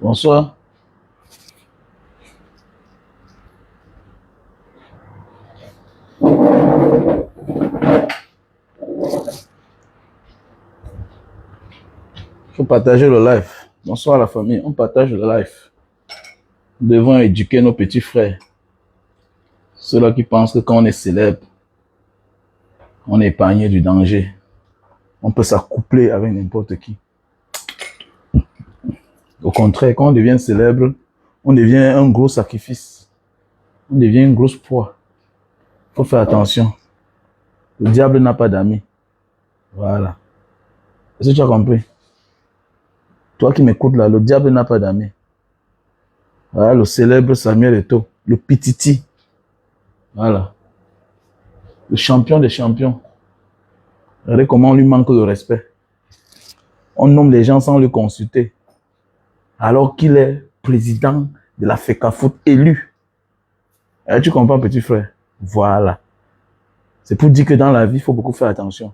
Bonsoir. Il faut partager le live. Bonsoir la famille, on partage le live. Nous devons éduquer nos petits frères. Ceux-là qui pensent que quand on est célèbre, on est épargné du danger. On peut s'accoupler avec n'importe qui. Au contraire, quand on devient célèbre, on devient un gros sacrifice. On devient une grosse proie. Il faut faire attention. Le diable n'a pas d'amis. Voilà. Est-ce que tu as compris? Toi qui m'écoutes là, le diable n'a pas d'amis. Voilà, le célèbre Samuel Eto'o, le Pititi. Voilà. Le champion des champions. Regardez comment on lui manque de respect. On nomme les gens sans le consulter. Alors qu'il est président de la FECAFOOT élu. Et tu comprends, petit frère? Voilà. C'est pour dire que dans la vie, il faut beaucoup faire attention.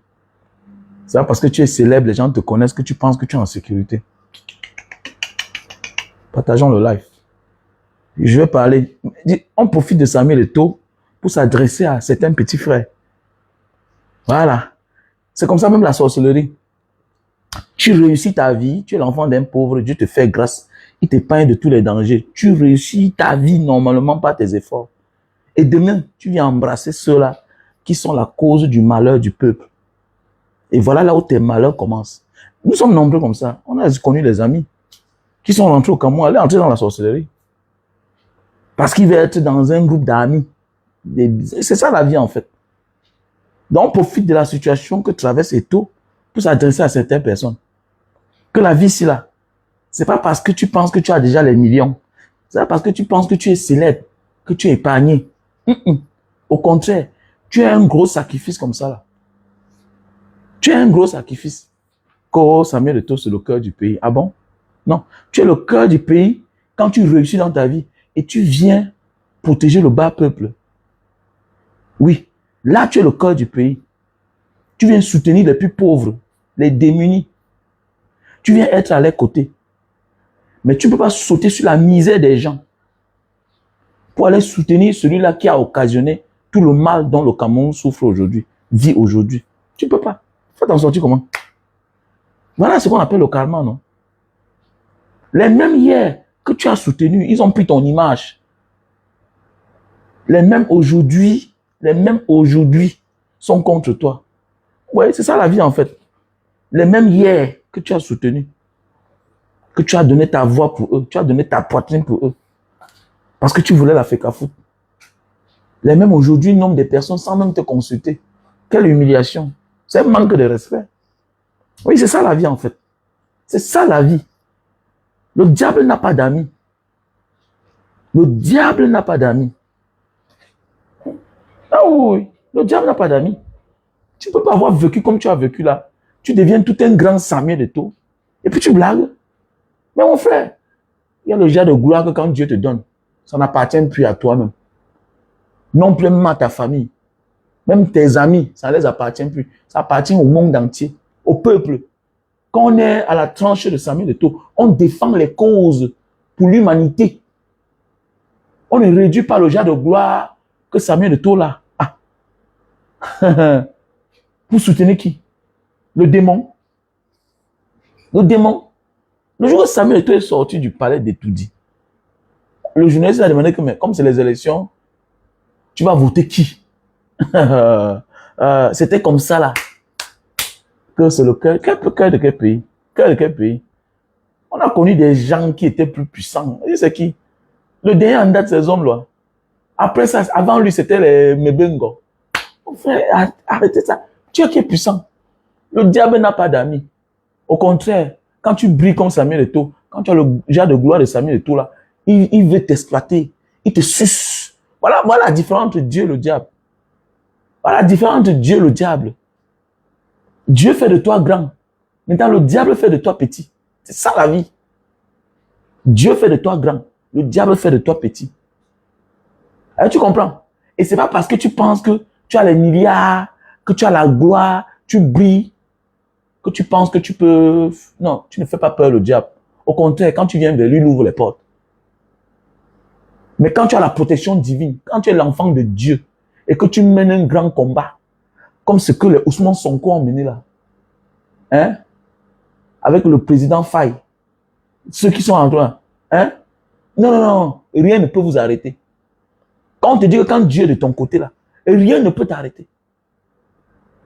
C'est pas parce que tu es célèbre, les gens te connaissent, que tu penses que tu es en sécurité. Partageons le live. Je vais parler. On profite de Samuel Eto'o pour s'adresser à certains petits frères. Voilà. C'est comme ça même la sorcellerie. Tu réussis ta vie, tu es l'enfant d'un pauvre, Dieu te fait grâce, il t'épargne de tous les dangers. Tu réussis ta vie normalement par tes efforts. Et demain, tu viens embrasser ceux-là qui sont la cause du malheur du peuple. Et voilà là où tes malheurs commencent. Nous sommes nombreux comme ça. On a connu des amis qui sont rentrés au Cameroun, aller entrer dans la sorcellerie. Parce qu'ils veulent être dans un groupe d'amis. C'est ça la vie en fait. Donc on profite de la situation que traverse Eto'o pour s'adresser à certaines personnes. Que la vie ici là, c'est pas parce que tu penses que tu as déjà les millions. C'est pas parce que tu penses que tu es célèbre, que tu es épargné. Au contraire, tu as un gros sacrifice comme ça là. Tu as un gros sacrifice. Oh, Samuel Eto'o, c'est le cœur du pays. Ah bon? Non. Tu es le cœur du pays quand tu réussis dans ta vie et tu viens protéger le bas peuple. Oui. Là, tu es le cœur du pays. Tu viens soutenir les plus pauvres, les démunis. Tu viens être à leurs côtés. Mais tu ne peux pas sauter sur la misère des gens pour aller soutenir celui-là qui a occasionné tout le mal dont le Cameroun souffre aujourd'hui, vit aujourd'hui. Tu ne peux pas. Faut t'en sortir comment? Voilà ce qu'on appelle le karma, non? Les mêmes hier que tu as soutenus, ils ont pris ton image. Les mêmes aujourd'hui sont contre toi. Oui, c'est ça la vie en fait. Les mêmes hier que tu as soutenus, que tu as donné ta voix pour eux, tu as donné ta poitrine pour eux, parce que tu voulais la FECAFOOT. Les mêmes aujourd'hui nomment des personnes sans même te consulter. Quelle humiliation. C'est un manque de respect. Oui, c'est ça la vie en fait. C'est ça la vie. Le diable n'a pas d'amis. Le diable n'a pas d'amis. Ah oui, le diable n'a pas d'amis. Tu ne peux pas avoir vécu comme tu as vécu là. Tu deviens tout un grand Samuel Eto'o. Et puis tu blagues. Mais mon frère, il y a le genre de gloire que quand Dieu te donne, ça n'appartient plus à toi-même. Non plus même à ta famille. Même tes amis, ça ne les appartient plus. Ça appartient au monde entier, au peuple. Quand on est à la tranche de Samuel Eto'o, on défend les causes pour l'humanité. On ne réduit pas le genre de gloire que Samuel Eto'o là. Ah. Pour soutenir qui? Le démon. Le démon. Le jour où Samuel Eto'o est sorti du palais d'Etoudi, le journaliste a demandé que, mais comme c'est les élections, tu vas voter qui? C'était comme ça là. Que c'est le cœur. Cœur de quel pays? Cœur de quel pays? On a connu des gens qui étaient plus puissants. Et c'est qui? Le dernier en date, ces hommes-là. Après ça, avant lui, c'était les Mebengo. Mon frère, arrêtez ça. Dieu qui est puissant. Le diable n'a pas d'amis. Au contraire, quand tu brilles comme Samuel Eto'o, quand tu as le genre de gloire de Samuel Eto'o là, il veut t'exploiter. Il te suce. Voilà la différence entre Dieu et le diable. Voilà la différence entre Dieu et le diable. Dieu fait de toi grand. Maintenant, le diable fait de toi petit. C'est ça la vie. Dieu fait de toi grand. Le diable fait de toi petit. Alors, tu comprends? Et c'est pas parce que tu penses que tu as les milliards, que tu as la gloire, tu brilles, que tu penses que tu peux... Non, tu ne fais pas peur au diable. Au contraire, quand tu viens vers lui, il ouvre les portes. Mais quand tu as la protection divine, quand tu es l'enfant de Dieu, et que tu mènes un grand combat, comme ce que les Ousmane Sonko ont mené là, hein, avec le président Faye, ceux qui sont en train, hein, non, rien ne peut vous arrêter. Quand on te dit que quand Dieu est de ton côté là, rien ne peut t'arrêter.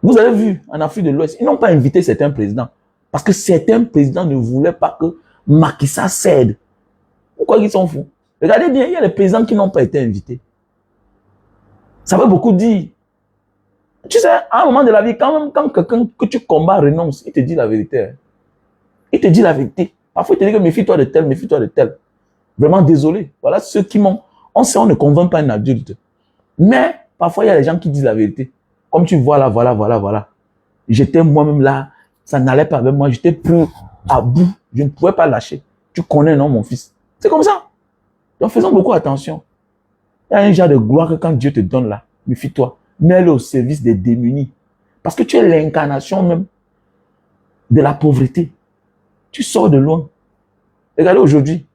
Vous avez vu, en Afrique de l'Ouest, ils n'ont pas invité certains présidents, parce que certains présidents ne voulaient pas que Macky Sall cède. Pourquoi ils sont fous? Regardez bien, il y a les présidents qui n'ont pas été invités. Ça veut beaucoup dire. Tu sais, à un moment de la vie, quand quelqu'un que tu combats renonce, il te dit la vérité. Il te dit la vérité. Parfois, il te dit que méfie-toi de tel, méfie-toi de tel. Vraiment désolé. Voilà ceux qui m'ont... On sait, on ne convainc pas un adulte. Mais, parfois, il y a des gens qui disent la vérité. Comme tu vois là, voilà. J'étais moi-même là, ça n'allait pas avec moi, j'étais plus à bout, je ne pouvais pas lâcher. Tu connais, non, mon fils? C'est comme ça. Donc, faisons beaucoup attention. Il y a un genre de gloire que quand Dieu te donne là, méfie-toi. Mets-le au service des démunis. Parce que tu es l'incarnation même de la pauvreté. Tu sors de loin. Regardez aujourd'hui,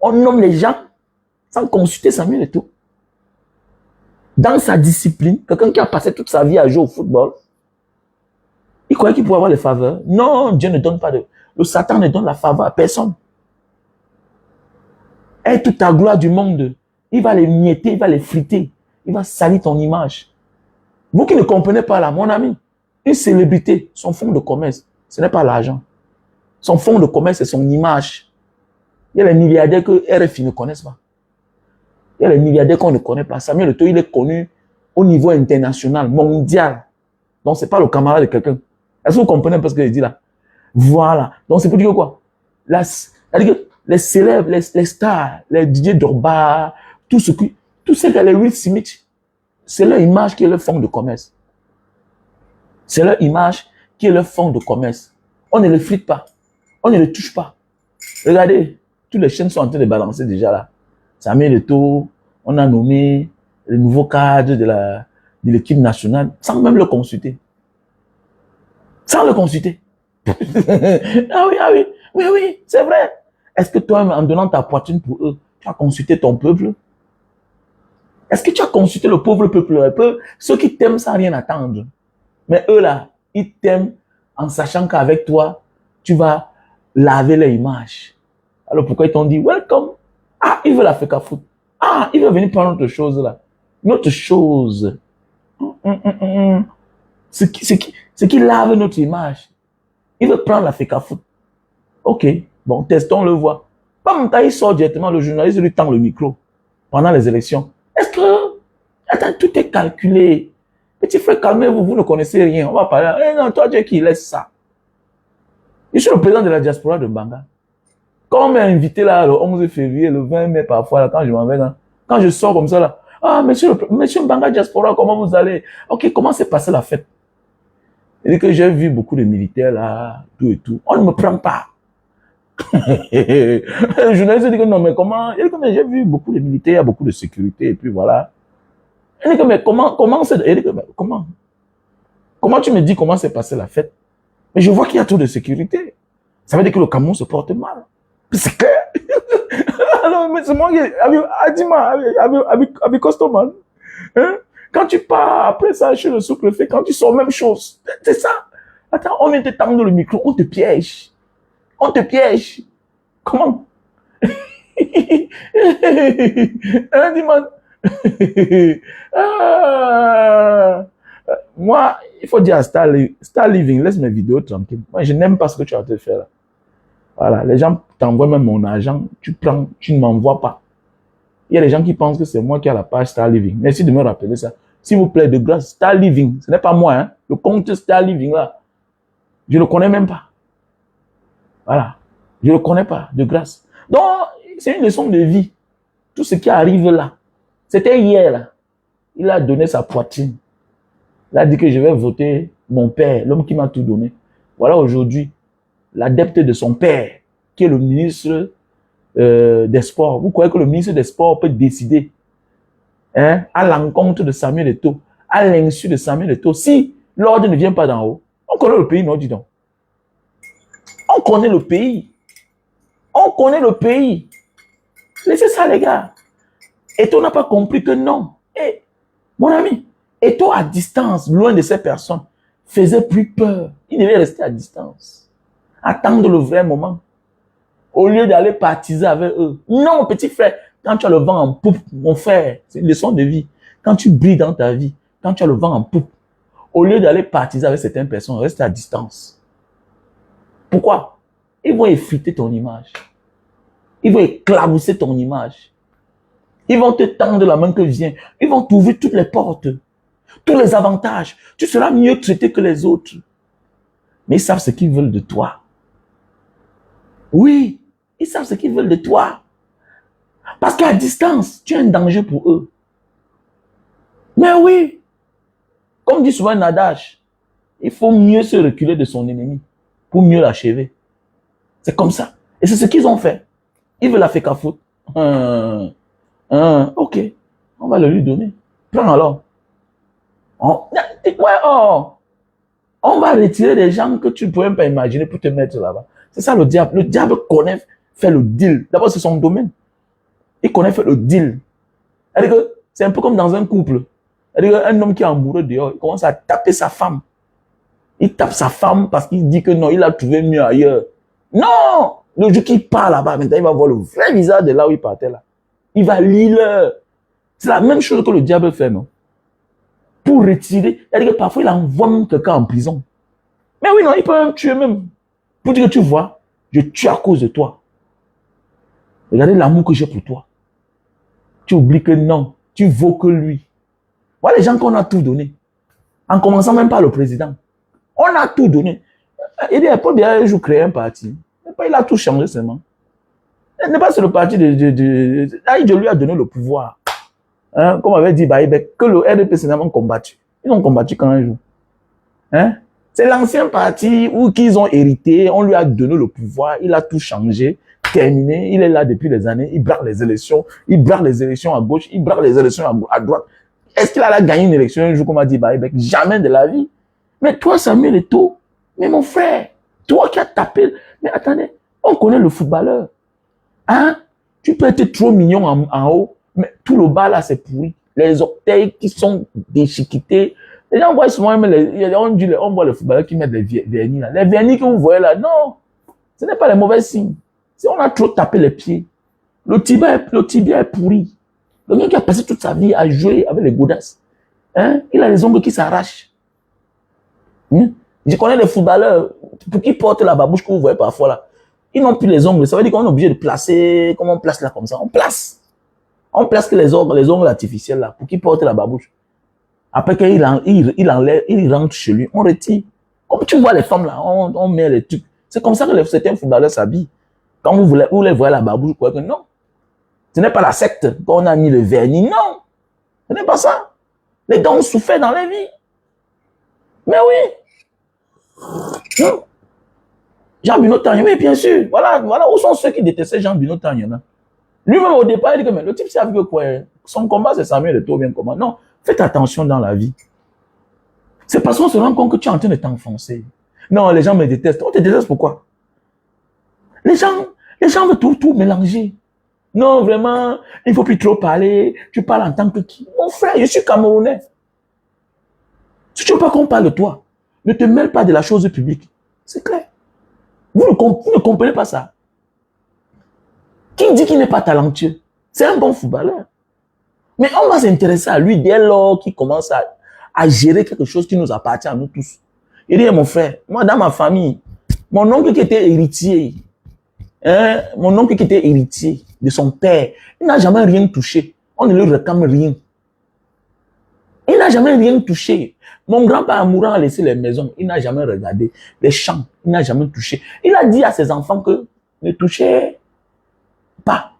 on nomme les gens sans consulter Samuel Eto'o. Dans sa discipline, quelqu'un qui a passé toute sa vie à jouer au football, il croyait qu'il pouvait avoir les faveurs. Non, Dieu ne donne pas de... Le Satan ne donne la faveur à personne. Et toute ta gloire du monde, il va les mietter, il va les friter. Il va salir ton image. Vous qui ne comprenez pas là, mon ami, une célébrité, son fonds de commerce, ce n'est pas l'argent. Son fonds de commerce, c'est son image. Il y a les milliardaires que RFI ne connaissent pas. Il y a les milliardaires qu'on ne connaît pas. Samuel Eto'o, il est connu au niveau international, mondial. Donc, ce n'est pas le camarade de quelqu'un. Est-ce que vous comprenez un peu ce que je dis là? Voilà. Donc, c'est pour dire quoi? C'est-à-dire que les célèbres, les stars, les Didier Drogba, tout ce qui est les Will Smith, c'est leur image qui est leur fonds de commerce. C'est leur image qui est leur fonds de commerce. On ne les frite pas. On ne les touche pas. Regardez, toutes les chaînes sont en train de balancer déjà là. Samuel Eto'o, on a nommé le nouveau cadre de l'équipe nationale sans même le consulter. Sans le consulter. Oui, c'est vrai. Est-ce que toi, en donnant ta poitrine pour eux, tu as consulté ton peuple? Est-ce que tu as consulté le pauvre peuple? Ceux qui t'aiment sans rien attendre. Mais eux là, ils t'aiment en sachant qu'avec toi, tu vas laver leur image. Alors pourquoi ils t'ont dit welcome? Ah, ils veulent l'Africa Foot. Ah, ils veulent venir prendre autre chose là. Notre chose. Ce qui lave notre image. Ils veulent prendre l'Africa Foot. Ok, bon, testons le voir. Bam, il sort directement, le journaliste lui tend le micro pendant les élections. Est-ce que... Attends, tout est calculé. Petit frère, calmez-vous, vous ne connaissez rien. On va parler. Eh non, toi, Dieu qui laisse ça. Je suis le président de la diaspora de Mbanga. Quand on m'a invité là, le 11 février, le 20 mai, parfois, là, quand je m'en vais là, quand je sors comme ça là, ah, monsieur Mbanga Diaspora, comment vous allez? Ok, comment s'est passée la fête? Il dit que j'ai vu beaucoup de militaires là, tout et tout. On ne me prend pas. Le journaliste dit que non, mais comment? Il dit que j'ai vu beaucoup de militaires, il y a beaucoup de sécurité, et puis voilà. Il dit que mais comment c'est? Il dit que mais comment? Comment tu me dis comment s'est passée la fête? Mais je vois qu'il y a trop de sécurité. Ça veut dire que le Cameroun se porte mal. C'est clair. Alors, mais c'est moi qui... Dis-moi, avec Costoman. Hein? Quand tu pars, après ça, chez le sous-préfet, quand tu sors, même chose. C'est ça. Attends, on vient te tendre le micro, on te piège. On te piège. Comment? Hein, dis-moi. Moi, il faut dire à Star Living, laisse mes vidéos tranquilles. Moi, je n'aime pas ce que tu as te faire là. Voilà, les gens t'envoient même mon argent, tu prends, tu ne m'envoies pas. Il y a des gens qui pensent que c'est moi qui ai la page Star Living. Merci de me rappeler ça. S'il vous plaît, de grâce, Star Living, ce n'est pas moi, hein. Le compte Star Living, là, je ne le connais même pas. Voilà. Je ne le connais pas, de grâce. Donc, c'est une leçon de vie. Tout ce qui arrive là, c'était hier, là. Il a donné sa poitrine. Il a dit que je vais voter mon père, l'homme qui m'a tout donné. Voilà aujourd'hui, l'adepte de son père, qui est le ministre des Sports. Vous croyez que le ministre des Sports peut décider, hein, à l'encontre de Samuel Eto'o, à l'insu de Samuel Eto'o, si l'ordre ne vient pas d'en haut? On connaît le pays, non, dis donc. On connaît le pays. On connaît le pays. Laissez ça, les gars. Eto'o n'a pas compris que non. Eh, mon ami, Eto'o à distance, loin de ces personnes, faisait plus peur. Il devait rester à distance. Attendre le vrai moment. Au lieu d'aller partiser avec eux. Non, petit frère, quand tu as le vent en poupe, mon frère, c'est une leçon de vie. Quand tu brilles dans ta vie, quand tu as le vent en poupe, au lieu d'aller partiser avec certaines personnes, reste à distance. Pourquoi? Ils vont effriter ton image. Ils vont éclabousser ton image. Ils vont te tendre la main que viens. Ils vont t'ouvrir toutes les portes, tous les avantages. Tu seras mieux traité que les autres. Mais ils savent ce qu'ils veulent de toi. Oui, ils savent ce qu'ils veulent de toi. Parce qu'à distance, tu es un danger pour eux. Mais oui, comme dit souvent Nadage, il faut mieux se reculer de son ennemi pour mieux l'achever. C'est comme ça. Et c'est ce qu'ils ont fait. Ils veulent la faire qu'à foutre. Ok, on va le lui donner. Prends alors. On va retirer des gens que tu ne peux même pas imaginer pour te mettre là-bas. C'est ça le diable. Le diable connaît faire le deal. D'abord, c'est son domaine. Il connaît faire le deal. C'est un peu comme dans un couple. Un homme qui est amoureux dehors, il commence à taper sa femme. Il tape sa femme parce qu'il dit que non, il a trouvé mieux ailleurs. Non! Le jour qu'il part là-bas, maintenant, il va voir le vrai visage de là où il partait là. Il va lire. C'est la même chose que le diable fait, non? Pour retirer. C'est-à-dire que parfois, il envoie même quelqu'un en prison. Mais oui, non, il peut même tuer même. Pour dire que tu vois, je tue à cause de toi. Regardez l'amour que j'ai pour toi. Tu oublies que non, tu vaux que lui. Voilà les gens qu'on a tout donné. En commençant même par le président. On a tout donné. Il dit, Paul Biya un jour créer un parti. Il a tout changé seulement. Ce n'est pas sur le parti là, il lui a donné le pouvoir. Hein, comme avait dit Baïbek, que le RDP s'est combattu. Ils ont combattu quand un jour. Hein? C'est l'ancien parti où qu'ils ont hérité, on lui a donné le pouvoir, il a tout changé, terminé, il est là depuis des années, il braque les élections à gauche, il braque les élections à droite. Est-ce qu'il a gagné une élection un jour, comme a dit Baïbek? Jamais de la vie. Mais toi, Samuel Eto'o, mais mon frère, toi qui as tapé, mais attendez, on connaît le footballeur. Hein? Tu peux être trop mignon en haut, mais tout le bas là, c'est pourri. Les orteils qui sont déchiquetés. Les gens voient souvent, on voit les footballeurs qui mettent des vernis là. Les vernis que vous voyez là, non, ce n'est pas les mauvais signes. C'est on a trop tapé les pieds. Le tibia est pourri. Le gars qui a passé toute sa vie à jouer avec les godasses, hein? Il a les ongles qui s'arrachent. Hein? Je connais des footballeurs pour qui portent la babouche que vous voyez parfois là. Ils n'ont plus les ongles. Ça veut dire qu'on est obligé de placer. Comment on place là comme ça? On place. On place que les ongles artificiels là pour qu'ils portent la babouche. Après qu'il enlève, il rentre chez lui, on retire. Comme tu vois les femmes là, on met les trucs. C'est comme ça que certains footballeurs s'habillent. Quand vous les voyez la babouche, vous croyez que non. Ce n'est pas la secte qu'on a mis le vernis. Non. Ce n'est pas ça. Les gars ont souffert dans la vie. Mais oui. Non. Jean Bino Tanya, oui, bien sûr. Voilà où sont ceux qui détestaient Jean Bino Tanya. Lui-même, au départ, il dit que mais le type sait avec quoi. Son combat, c'est Samuel Eto'o bien comment. Non, faites attention dans la vie. C'est parce qu'on se rend compte que tu es en train de t'enfoncer. Non, les gens me détestent. On te déteste pourquoi? Les gens veulent tout mélanger. Non, vraiment, il ne faut plus trop parler. Tu parles en tant que qui? Mon frère, je suis Camerounais. Si tu ne veux pas qu'on parle de toi, ne te mêle pas de la chose publique. C'est clair. Vous ne comprenez pas ça. Qui dit qu'il n'est pas talentueux? C'est un bon footballeur. Mais on va s'intéresser à lui dès lors qu'il commence à gérer quelque chose qui nous appartient à nous tous. Il dit, mon frère, moi dans ma famille, mon oncle qui était héritier, de son père. Il n'a jamais rien touché. On ne lui réclame rien. Il n'a jamais rien touché. Mon grand-père mourant a laissé les maisons. Il n'a jamais regardé les champs. Il n'a jamais touché. Il a dit à ses enfants que ne touchez pas.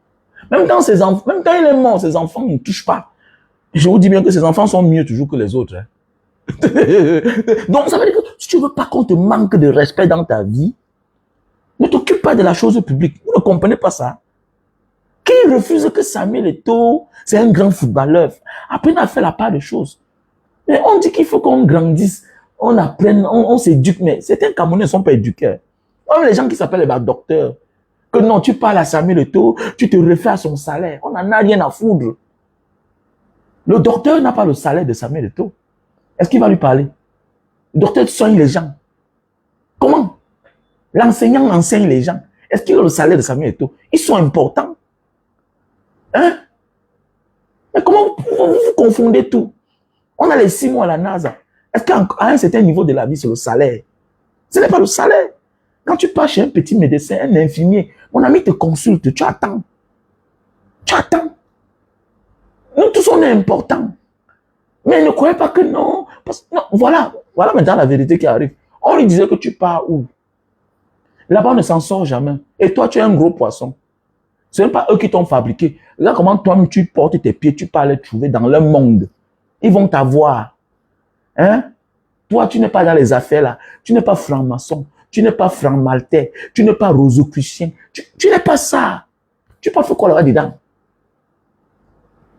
Même quand il est mort, ses enfants ne touchent pas. Je vous dis bien que ses enfants sont mieux toujours que les autres. Hein. Donc, ça veut dire que si tu ne veux pas qu'on te manque de respect dans ta vie, ne t'occupe pas de la chose publique. Vous ne comprenez pas ça? Qui refuse que Samuel Eto'o, c'est un grand footballeur? Après, on a fait la part des choses. Mais on dit qu'il faut qu'on grandisse, on apprenne, on s'éduque. Mais certains Camerounais ne sont pas éduqués. Même les gens qui s'appellent les docteurs. Que non, tu parles à Samuel Eto'o, tu te refais à son salaire. On n'en a rien à foutre. Le docteur n'a pas le salaire de Samuel Eto'o. Est-ce qu'il va lui parler? Le docteur soigne les gens. Comment? L'enseignant enseigne les gens. Est-ce qu'il a le salaire de Samuel Eto'o? Ils sont importants. Hein? Mais comment vous confondez tout? On a les 6 mois à la NASA. Est-ce qu'à un certain niveau de la vie, c'est le salaire? Ce n'est pas le salaire. Quand tu pars chez un petit médecin, un infirmier, mon ami te consulte, tu attends. Tu attends. Nous tous, on est importants. Mais ne croyez pas que non. Non, voilà maintenant la vérité qui arrive. On lui disait que tu pars où? Là-bas, on ne s'en sort jamais. Et toi, tu es un gros poisson. Ce n'est pas eux qui t'ont fabriqué. Regarde comment toi-même tu portes tes pieds, tu pars les trouver dans leur monde. Ils vont t'avoir. Hein? Toi, tu n'es pas dans les affaires là. Tu n'es pas franc-maçon. Tu n'es pas franc-maltais. Tu n'es pas rosicrucien. Tu n'es pas ça. Tu n'as pas fait quoi là-bas dedans?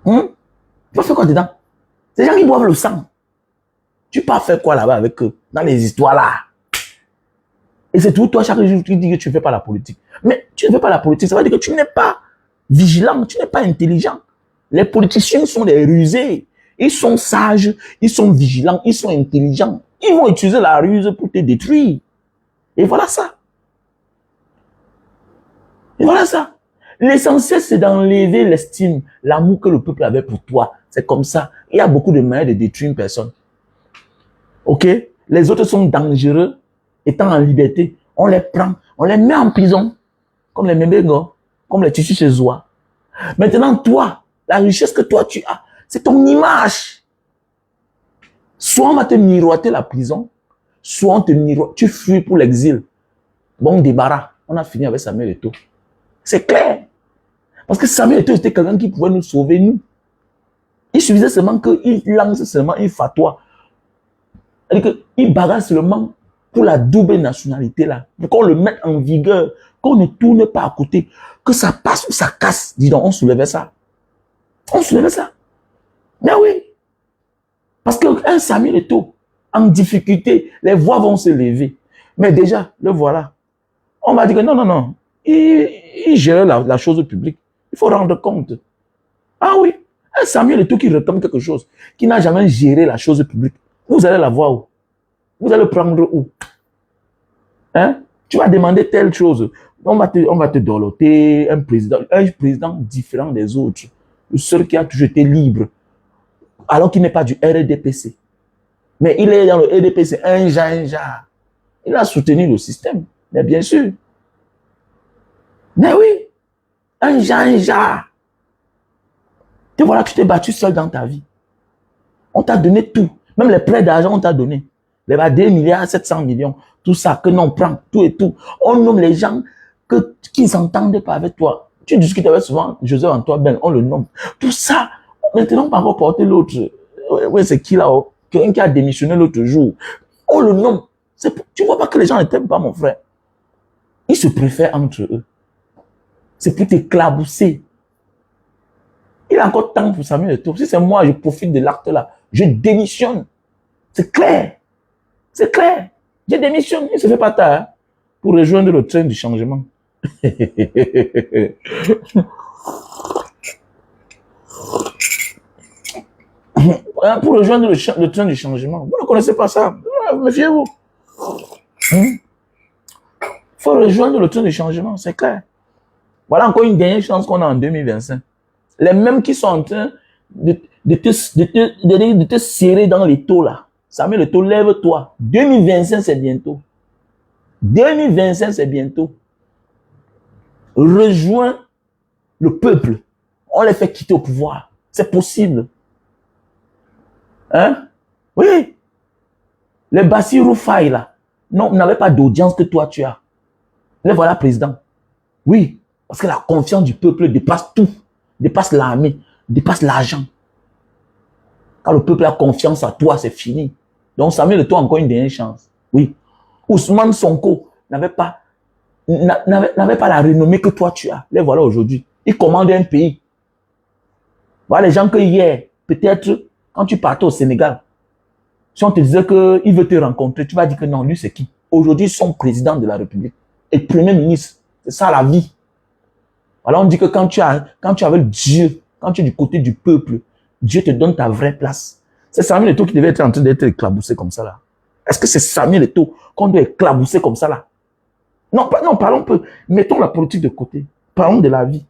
Tu n'as pas fait quoi dedans? C'est les gens qui boivent le sang. Tu n'as pas fait quoi là-bas avec eux? Dans les histoires là. Et c'est tout, toi, chaque jour, tu dis que tu ne fais pas la politique. Mais tu ne fais pas la politique, ça veut dire que tu n'es pas vigilant, tu n'es pas intelligent. Les politiciens sont des rusés. Ils sont sages, ils sont vigilants, ils sont intelligents. Ils vont utiliser la ruse pour te détruire. Et voilà ça. Et voilà ça. L'essentiel, c'est d'enlever l'estime, l'amour que le peuple avait pour toi. C'est comme ça. Il y a beaucoup de manières de détruire une personne. Ok? Les autres sont dangereux. Étant en liberté, on les prend, on les met en prison, comme les Mbégo, comme les tissus chez Zoua. Maintenant, toi, la richesse que toi tu as, c'est ton image. Soit on va te miroiter la prison, soit on te miroite, tu fuis pour l'exil. Bon débarras, on a fini avec Samuel Eto'o. C'est clair. Parce que Samuel Eto'o était quelqu'un qui pouvait nous sauver, nous. Il suffisait seulement qu'il lance seulement une fatwa. C'est-à-dire qu'il bagarre seulement pour la double nationalité là, pour qu'on le mette en vigueur, qu'on ne tourne pas à côté, que ça passe ou ça casse. Dis donc, on soulevait ça. On soulevait ça. Mais oui. Parce qu'un Samuel Eto'o, en difficulté, les voix vont se lever. Mais déjà, le voilà. On va dire que non. Il gérait la chose publique. Il faut rendre compte. Ah oui. Un Samuel Eto'o qui réclame quelque chose, qui n'a jamais géré la chose publique. Vous allez la voir où? Vous allez le prendre où? Hein? Tu vas demander telle chose. On va te doloter un président différent des autres. Le seul qui a toujours été libre. Alors qu'il n'est pas du RDPC. Mais il est dans le RDPC, un genre. Il a soutenu le système. Mais bien sûr. Mais oui. Un genre. Et voilà, tu t'es battu seul dans ta vie. On t'a donné tout. Même les prêts d'argent, on t'a donné. Les 2 milliards, 700 millions. Tout ça, que l'on prend, tout et tout. On nomme les gens qui ne s'entendent pas avec toi. Tu discutes avec souvent Joseph Antoine Ben, on le nomme. Tout ça, maintenant, on va encore porter l'autre. Ouais, c'est qui là? Quelqu'un qui a démissionné l'autre jour. On le nomme. Tu vois pas que les gens ne t'aiment pas, mon frère. Ils se préfèrent entre eux. C'est pour t'éclabousser. Il a encore temps pour Samuel Eto'o. Si c'est moi, je profite de l'acte là. Je démissionne. C'est clair. C'est clair. Je démissionne. Il ne se fait pas tard hein, pour rejoindre le train du changement. Pour rejoindre le train du changement. Vous ne connaissez pas ça. Méfiez-vous. Il faut rejoindre le train du changement, c'est clair. Voilà encore une dernière chance qu'on a en 2025. Les mêmes qui sont en train de te serrer dans les taux là. Samuel Eto'o, lève-toi. 2025, c'est bientôt. 2025, c'est bientôt. Rejoins le peuple, on les fait quitter au pouvoir. C'est possible. Hein? Oui. Les Bassirou Faye, là, non, n'avaient pas d'audience que toi, tu as. Les voilà président. Oui, parce que la confiance du peuple dépasse tout. Dépasse l'armée, dépasse l'argent. Quand le peuple a confiance à toi, c'est fini. Donc, Samuel Eto'o a encore une dernière chance. Oui. Ousmane Sonko n'avait pas la renommée que toi, tu as. Les voilà aujourd'hui. Il commande un pays. Voilà les gens que hier, peut-être, quand tu partais au Sénégal, si on te disait qu'il veut te rencontrer, tu vas dire que non, lui c'est qui? Aujourd'hui, ils sont président de la République et premier ministre. C'est ça la vie. Alors on dit que quand tu avais Dieu, quand tu es du côté du peuple, Dieu te donne ta vraie place. C'est Samuel Eto'o qui devait être en train d'être éclaboussé comme ça là. Est-ce que c'est Samuel Eto'o qu'on doit éclabousser comme ça là? Non, parlons peu. Mettons la politique de côté. Parlons de la vie.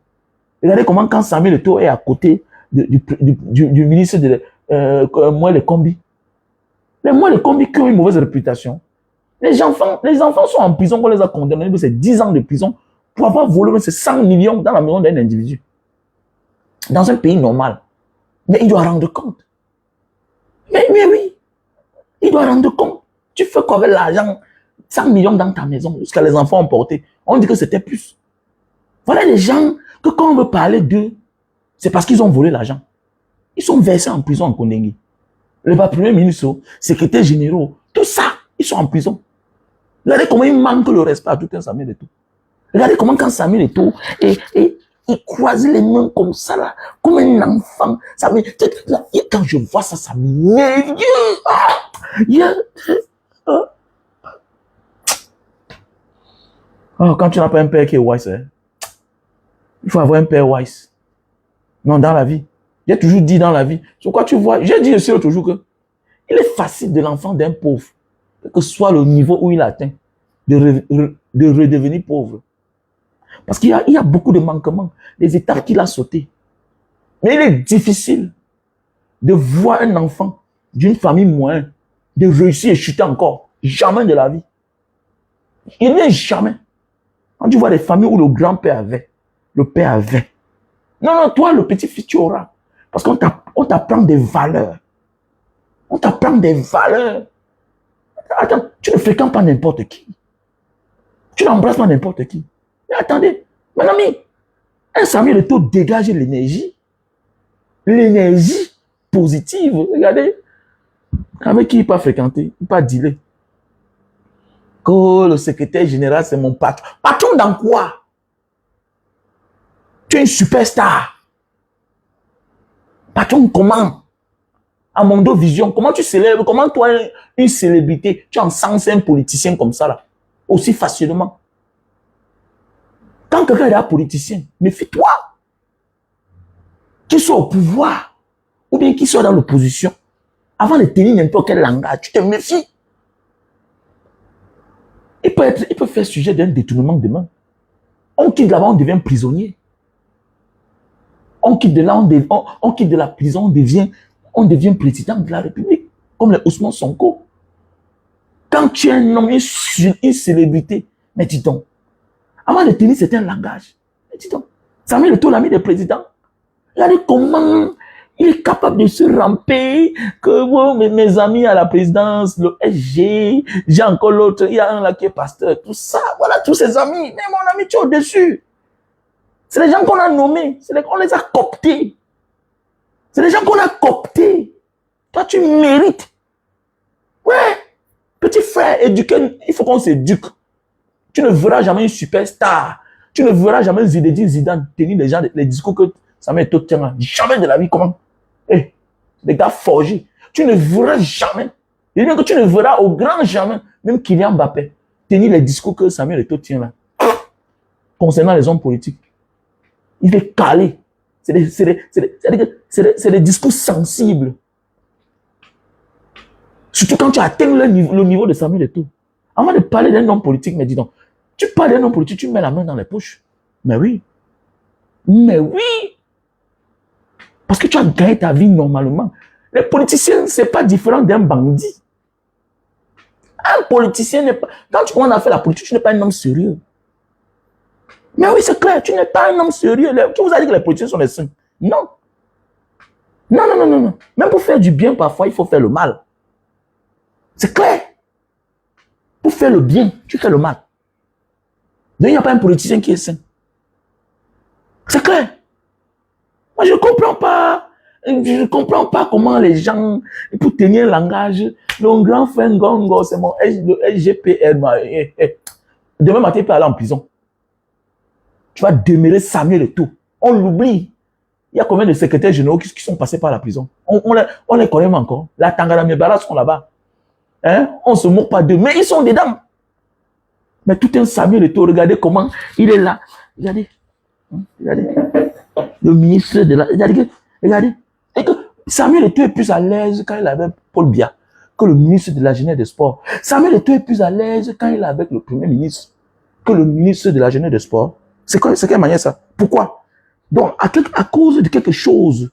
Regardez comment quand Samuel Eto'o est à côté du ministre de Moelle Kombi. Les Moelle Kombi qui ont une mauvaise réputation. Les enfants sont en prison, on les a condamnés, c'est 10 ans de prison pour avoir volé 100 millions dans la maison d'un individu. Dans un pays normal. Mais il doit rendre compte. Mais oui, il doit rendre compte. Tu fais quoi avec l'argent? 100 millions dans ta maison, jusqu'à les enfants ont porté. On dit que c'était plus. Voilà les gens que quand on veut parler d'eux, c'est parce qu'ils ont volé l'argent. Ils sont versés en prison en Kondengui. Le premier ministre, secrétaire généraux, tout ça, ils sont en prison. Regardez comment il manque le respect à tout un Samuel Eto'o. Regardez comment quand Samuel Eto'o il croise les mains comme ça là, comme un enfant. Quand je vois ça, ça m'énerve. Quand tu n'as pas un père qui est wise, il faut avoir un père wise. Non, dans la vie. J'ai toujours dit dans la vie. Sur quoi tu vois, j'ai dit aussi l'autre jour que il est facile de l'enfant d'un pauvre, quel que soit le niveau où il atteint, de redevenir pauvre. Parce qu'il y a beaucoup de manquements, des étapes qu'il a sautées. Mais il est difficile de voir un enfant d'une famille moyenne de réussir et chuter encore. Jamais de la vie. Il n'est jamais. Quand tu vois des familles où le grand-père avait, le père avait. Non, toi, le petit-fils, tu auras. Parce qu'on t'apprend des valeurs. On t'apprend des valeurs. Attends, tu ne fréquentes pas n'importe qui. Tu n'embrasses pas n'importe qui. Mais attendez, mon ami, un Samuel Eto'o dégage l'énergie. L'énergie positive. Regardez. Avec qui il pas fréquenter, il pas dealer. Que le secrétaire général, c'est mon patron. Patron dans quoi? Tu es une superstar. Patron comment? À Mondo Vision, comment tu célèbres? Comment toi, une célébrité, tu encenses un politicien comme ça là, aussi facilement? Quand quelqu'un est un politicien, méfie-toi. Qu'il soit au pouvoir, ou bien qu'il soit dans l'opposition, avant de tenir n'importe quel langage, tu te méfies. Il peut faire sujet d'un détournement de main. On quitte là-bas, on devient prisonnier. On quitte de là, on quitte de la prison, on devient président de la République, comme les Ousmane Sonko. Quand tu es un homme, une célébrité, mais dis donc, avant de tenir certains langages, mais dis donc, Samuel Eto'o, l'ami des présidents, regardez comment il est capable de se ramper, que bon, mes amis à la présidence, le SG, j'ai encore l'autre, il y a un là qui est pasteur, tout ça, voilà, tous ses amis, mais mon ami, tu es au-dessus. C'est les gens qu'on a nommés, on les a cooptés. C'est les gens qu'on a cooptés. Toi, tu mérites. Ouais, petit frère, éduqué, il faut qu'on s'éduque. Tu ne verras jamais une superstar. Tu ne verras jamais Zinedine Zidane tenir les discours que Samuel Eto'o tient. Jamais de la vie, comment? Les gars forgés. Tu ne verras jamais. Et bien que tu ne verras au grand jamais, même Kylian Mbappé, tenir les discours que Samuel Eto'o tient là. Concernant les hommes politiques. Il est calé. C'est des discours sensibles. Surtout quand tu atteins le niveau de Samuel Eto'o. Avant de parler d'un homme politique, mais dis donc, tu parles d'un homme politique, tu mets la main dans les poches. Mais oui. Mais oui. Parce que tu as gagné ta vie normalement. Les politiciens, ce n'est pas différent d'un bandit. Un politicien n'est pas... Quand tu commences à faire la politique, tu n'es pas un homme sérieux. Mais oui, c'est clair, tu n'es pas un homme sérieux. Qui vous a dit que les politiciens sont des saints? Non. Non, non, non, non, non. Même pour faire du bien, parfois, il faut faire le mal. C'est clair. Pour faire le bien, tu fais le mal. Donc, il n'y a pas un politicien qui est sain. C'est clair. Moi, je ne comprends pas. Je ne comprends pas comment les gens, pour tenir un langage, mon grand frère Ngongo, c'est mon SGPR. Demain matin, il peut aller en prison. Tu vas demeurer Samuel Eto'o. On l'oublie. Il y a combien de secrétaires généraux qui sont passés par la prison? On les connaît encore. La Tangana Mebara sont là-bas. Hein? On ne se moque pas d'eux, mais ils sont dedans. Mais tout un Samuel Eto'o, regardez comment il est là. Regardez. Regardez. Le ministre de la... Regardez. Regardez. Et que Samuel Eto'o est plus à l'aise quand il est avec Paul Biya que le ministre de la Jeunesse et des Sports. Samuel Eto'o est plus à l'aise quand il est avec le Premier ministre que le ministre de la Jeunesse et des Sports. C'est quelle manière ça? Pourquoi? Donc, à cause de quelque chose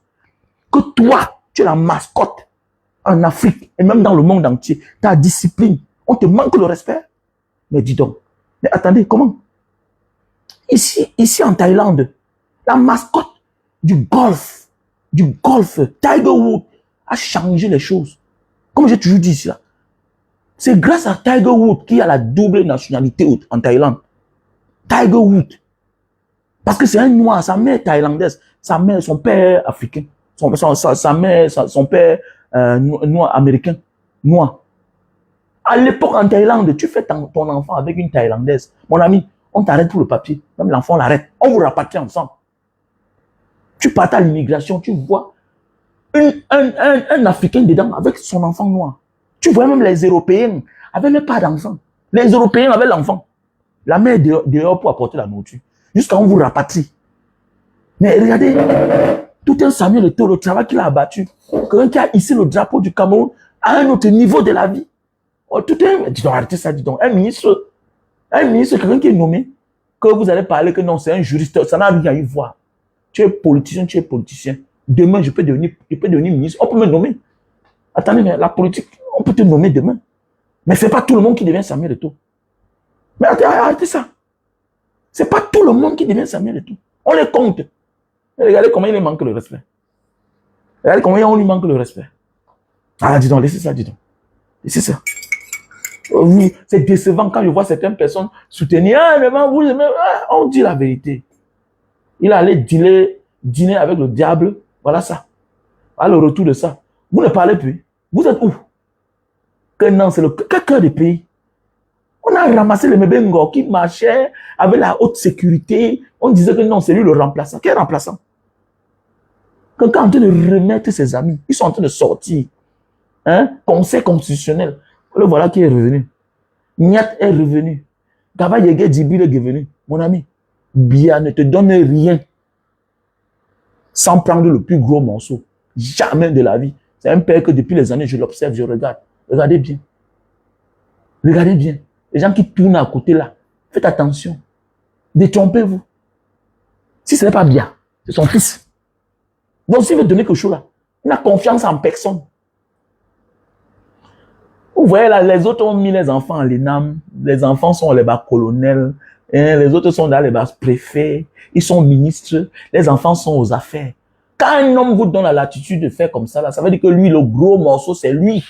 que toi, tu es la mascotte en Afrique et même dans le monde entier, ta discipline, on te manque le respect. Mais dis donc, mais attendez, comment? Ici en Thaïlande, la mascotte du golf, Tiger Woods, a changé les choses. Comme j'ai toujours dit ici, c'est grâce à Tiger Woods qui a la double nationalité en Thaïlande. Tiger Woods. Parce que c'est un noir, sa mère thaïlandaise, son père africain, son père noir, américain, noir. À l'époque en Thaïlande, tu fais ton enfant avec une thaïlandaise. Mon ami, on t'arrête pour le papier. Même l'enfant l'arrête. On vous rapatrie ensemble. Tu partes à l'immigration, tu vois un Africain dedans avec son enfant noir. Tu vois même les Européens avec le pas d'enfant. Les Européens avec l'enfant. La mère dehors pour apporter la nourriture. Jusqu'à on vous rapatrie. Mais regardez, tout un Samuel Eto'o, le travail qu'il a abattu. Quelqu'un qui a hissé le drapeau du Cameroun à un autre niveau de la vie. Oh, dis donc, arrêtez ça, dis donc. Un ministre, quelqu'un qui est nommé, que vous allez parler que non, c'est un juriste, ça n'a rien à y voir. Tu es politicien, tu es politicien. Demain, je peux devenir ministre. On peut me nommer. Attendez, mais la politique, on peut te nommer demain. Mais ce n'est pas tout le monde qui devient Samuel Eto'o. Mais arrêtez ça. Ce n'est pas tout le monde qui devient Samuel Eto'o. On les compte. Mais regardez comment il lui manque le respect. Regardez comment on lui manque le respect. Ah, dis donc, laissez ça, dis donc. Laissez ça. C'est décevant quand je vois certaines personnes soutenir. On dit la vérité. Il allait dîner avec le diable. Voilà ça. À le retour de ça. Vous ne parlez plus. Vous êtes où? Que non, c'est le cœur du pays. On a ramassé le Mebengo qui marchait avec la haute sécurité. On disait que non, c'est lui le remplaçant. Quel remplaçant? Quelqu'un est en train de remettre ses amis. Ils sont en train de sortir. Hein? Conseil constitutionnel. Le voilà qui est revenu. Niat est revenu. Gaba Yege Djibril est revenu. Mon ami, Biya ne te donne rien sans prendre le plus gros morceau. Jamais de la vie. C'est un père que depuis les années, je l'observe, je regarde. Regardez bien. Regardez bien. Les gens qui tournent à côté là, faites attention. Détrompez-vous. Si ce n'est pas bien, c'est son fils. Donc s'il veut donner quelque chose là, il n'a confiance en personne. Vous voyez là, les autres ont mis les enfants en l'ENAM, les enfants sont les bas colonels, les autres sont dans les bas préfets, ils sont ministres, les enfants sont aux affaires. Quand un homme vous donne la latitude de faire comme ça, là, ça veut dire que lui, le gros morceau, c'est lui.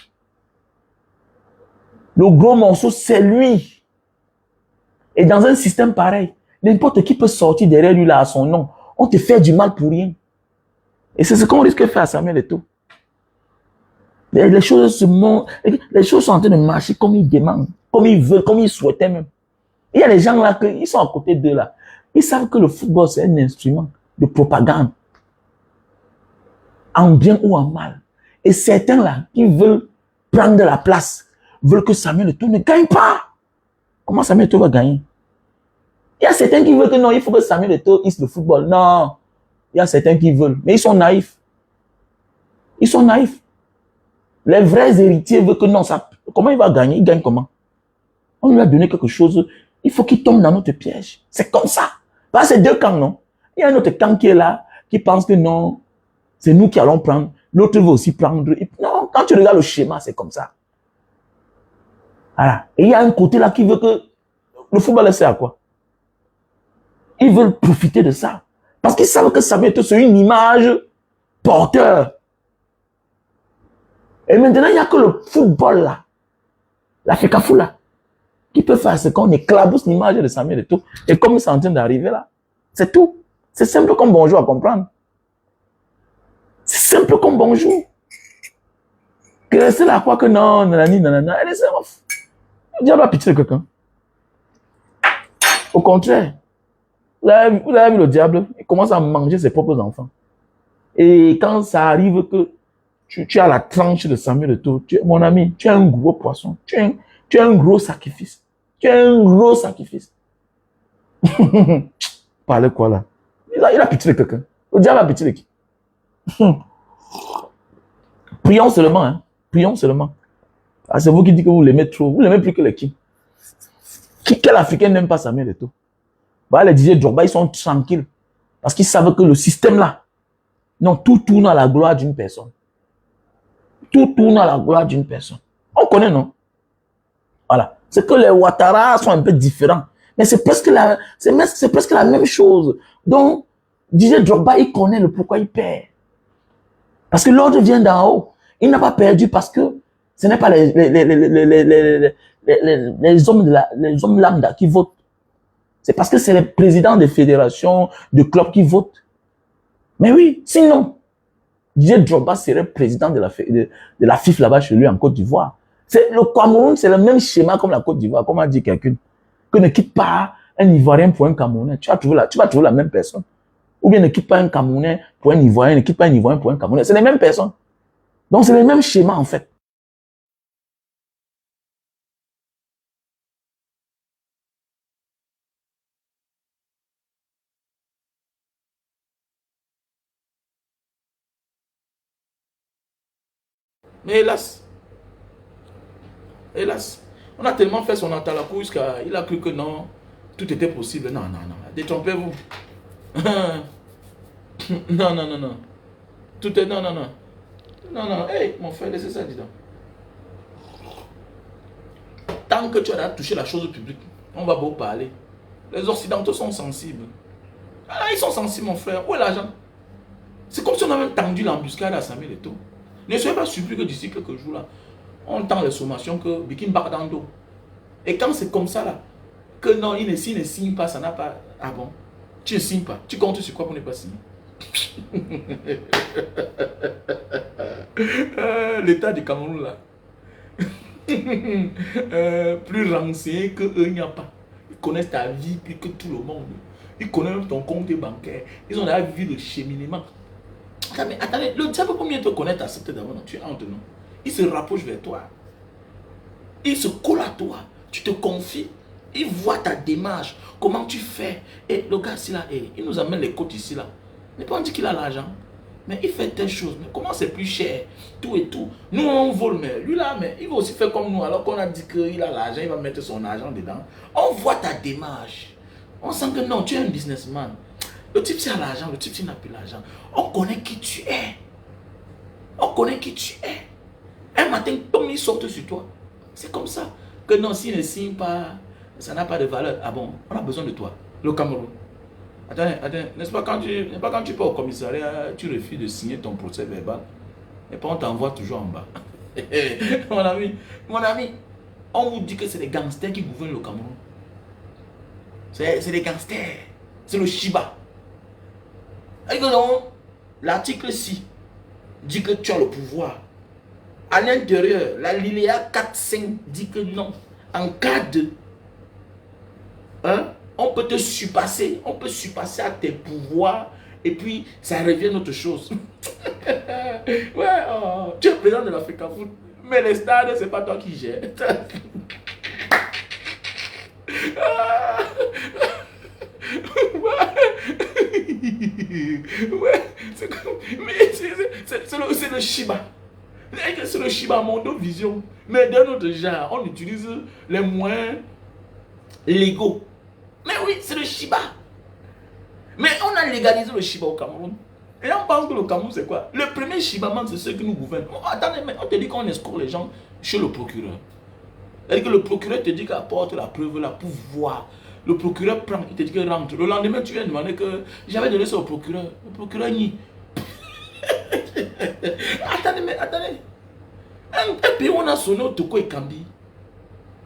Le gros morceau, c'est lui. Et dans un système pareil, n'importe qui peut sortir derrière lui là à son nom. On te fait du mal pour rien. Et c'est ce qu'on risque de faire à Samuel Eto'o. Les choses sont en train de marcher comme ils demandent, comme ils veulent, comme ils souhaitaient même. Il y a des gens là, ils sont à côté d'eux là. Ils savent que le football, c'est un instrument de propagande. En bien ou en mal. Et certains là, qui veulent prendre de la place, veulent que Samuel Eto'o ne gagne pas. Comment Samuel Eto'o va gagner? Il y a certains qui veulent que non, il faut que Samuel Eto'o hisse le football. Non. Il y a certains qui veulent. Mais ils sont naïfs. Ils sont naïfs. Les vrais héritiers veulent que non, ça. Comment il va gagner? Il gagne comment? On lui a donné quelque chose. Il faut qu'il tombe dans notre piège. C'est comme ça. Parce que c'est deux camps, non? Il y a un autre camp qui est là, qui pense que non, c'est nous qui allons prendre. L'autre veut aussi prendre. Non, quand tu regardes le schéma, c'est comme ça. Voilà. Et il y a un côté là qui veut que le football sert à quoi? Ils veulent profiter de ça. Parce qu'ils savent que Samuel Eto'o, c'est une image porteur. Et maintenant, il n'y a que le football là, la FECAFOU là, qui peut faire ce qu'on éclabousse l'image de Samuel Eto'o. Et comme c'est en train d'arriver là, c'est tout. C'est simple comme bonjour à comprendre. C'est simple comme bonjour. Que rester là à croire que non, nanani, nanana, elle est off. Le diable a pitié de quelqu'un. Au contraire, vous avez vu le diable, il commence à manger ses propres enfants. Et quand ça arrive que tu as la tranche de Samuel Eto'o, mon ami, tu as un gros poisson, tu as un gros sacrifice. Tu as un gros sacrifice. Parlez quoi là? Il a pitié de quelqu'un. Le diable a pitié de qui? Prions seulement, hein. Prions seulement. Ah, c'est vous qui dites que vous l'aimez trop. Vous l'aimez plus que les qui? Quel Africain n'aime pas Samuel Eto'o? Bah, les DJ Drogba, ils sont tranquilles. Parce qu'ils savent que le système là, non, tout tourne à la gloire d'une personne. Tout tourne à la gloire d'une personne. On connaît, non? Voilà. C'est que les Ouattara sont un peu différents. Mais c'est presque la même chose. Donc, DJ Drogba, il connaît le pourquoi il perd. Parce que l'ordre vient d'en haut. Il n'a pas perdu parce que ce n'est pas les hommes lambda qui votent. C'est parce que c'est les présidents des fédérations, de clubs qui votent. Mais oui, sinon, DJ Drogba serait président de la FIFA là-bas chez lui en Côte d'Ivoire. Le Cameroun, c'est le même schéma comme la Côte d'Ivoire, comme a dit quelqu'un. Que ne quitte pas un Ivoirien pour un Camerounais. Tu vas trouver la même personne. Ou bien ne quitte pas un Camerounais pour un Ivoirien, ne quitte pas un Ivoirien pour un Camerounais. C'est les mêmes personnes. Donc c'est le même schéma en fait. Mais hélas, on a tellement fait son entalakou qu'il a cru que non, tout était possible. Non, détrompez-vous. Non. Tout est, non. Non, hey, mon frère, laissez ça, dis donc. Tant que tu as touché la chose publique, on va beaucoup parler. Les Occidentaux sont sensibles. Ah, ils sont sensibles, mon frère. Où est l'argent? C'est comme si on avait tendu l'embuscade à Samuel Eto'o. Ne soyez pas surpris que d'ici quelques jours là, on tend les sommations que Bikin barre dans le dos. Et quand c'est comme ça là, que non, il ne signe pas, ça n'a pas. Ah bon? Tu ne signes pas. Tu comptes sur quoi pour ne pas signer? L'état du Cameroun là. Plus renseigné que eux, il n'y a pas. Ils connaissent ta vie plus que tout le monde. Ils connaissent ton compte bancaire. Ils ont déjà vu le cheminement. Attendez, le diable combien te connaît accepté d'abord, tu es entre nous. Il se rapproche vers toi. Il se colle à toi. Tu te confies. Il voit ta démarche. Comment tu fais. Et le gars ici là, il nous amène les côtes ici là. Mais pas on dit qu'il a l'argent. Mais il fait telle chose. Mais comment c'est plus cher? Tout et tout. Nous on vole, mais lui là, mais il va aussi faire comme nous. Alors qu'on a dit qu'il a l'argent, il va mettre son argent dedans. On voit ta démarche. On sent que non, tu es un businessman. Le type qui a l'argent, le type qui n'a plus l'argent. On connaît qui tu es. On connaît qui tu es. Un matin, comme il saute sur toi. C'est comme ça. Que non, s'il ne signe pas, ça n'a pas de valeur. Ah bon, on a besoin de toi. Le Cameroun. Attends, n'est-ce pas quand tu pars au commissariat, tu refuses de signer ton procès verbal. Et puis on t'envoie toujours en bas. mon ami, on vous dit que c'est les gangsters qui gouvernent le Cameroun. C'est les gangsters. C'est le Shiba. Et que non, l'article 6 dit que tu as le pouvoir. À l'intérieur, la linéa 4.5 dit que non. En cas de... on peut te surpasser. On peut surpasser à tes pouvoirs. Et puis, ça revient autre chose. Ouais, tu es président de l'Africa Foot. Mais les stades, c'est pas toi qui gères. Ouais, c'est le Shiba. C'est le Shiba Mondo Vision. Mais d'un autre genre, on utilise les moyens légaux. Mais oui, c'est le Shiba. Mais on a légalisé le Shiba au Cameroun. Et on pense que le Cameroun, c'est quoi? Le premier Shibaman, c'est ceux qui nous gouvernent. Oh, attendez, mais on te dit qu'on escorte les gens chez le procureur. C'est-à-dire que le procureur te dit qu'il apporte la preuve là pour voir Le procureur prend, il te dit que rentre. Le lendemain, tu viens demander que j'avais donné ça au procureur. Le procureur nie. Attendez, mais attendez. Un pays où on a sonné au Toko et Kambi.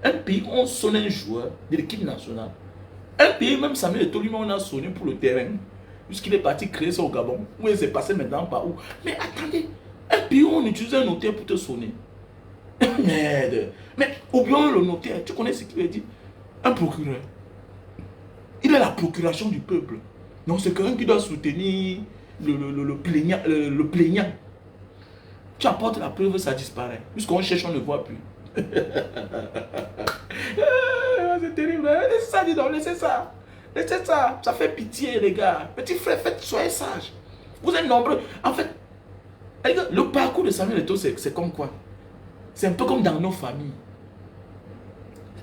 Un pays où on sonne un joueur de l'équipe nationale. Un pays, même Samuel Eto'o lui-même, on a sonné pour le terrain. Puisqu'il est parti créer ça au Gabon. Où il s'est passé maintenant par où. Mais attendez. Un pays où on utilise un notaire pour te sonner. Merde. Mais oublions le notaire. Tu connais ce qu'il veut dire? Un procureur. Il est la procuration du peuple. Non, c'est quelqu'un qui doit soutenir le plaignant. Tu apportes la preuve, ça disparaît. Puisqu'on cherche, on ne voit plus. C'est terrible. Laissez ça, dis donc, laissez ça. Laissez ça. Ça fait pitié, les gars. Petit frère, soyez sages. Vous êtes nombreux. En fait, le parcours de Samuel Eto'o, c'est comme quoi? C'est un peu comme dans nos familles.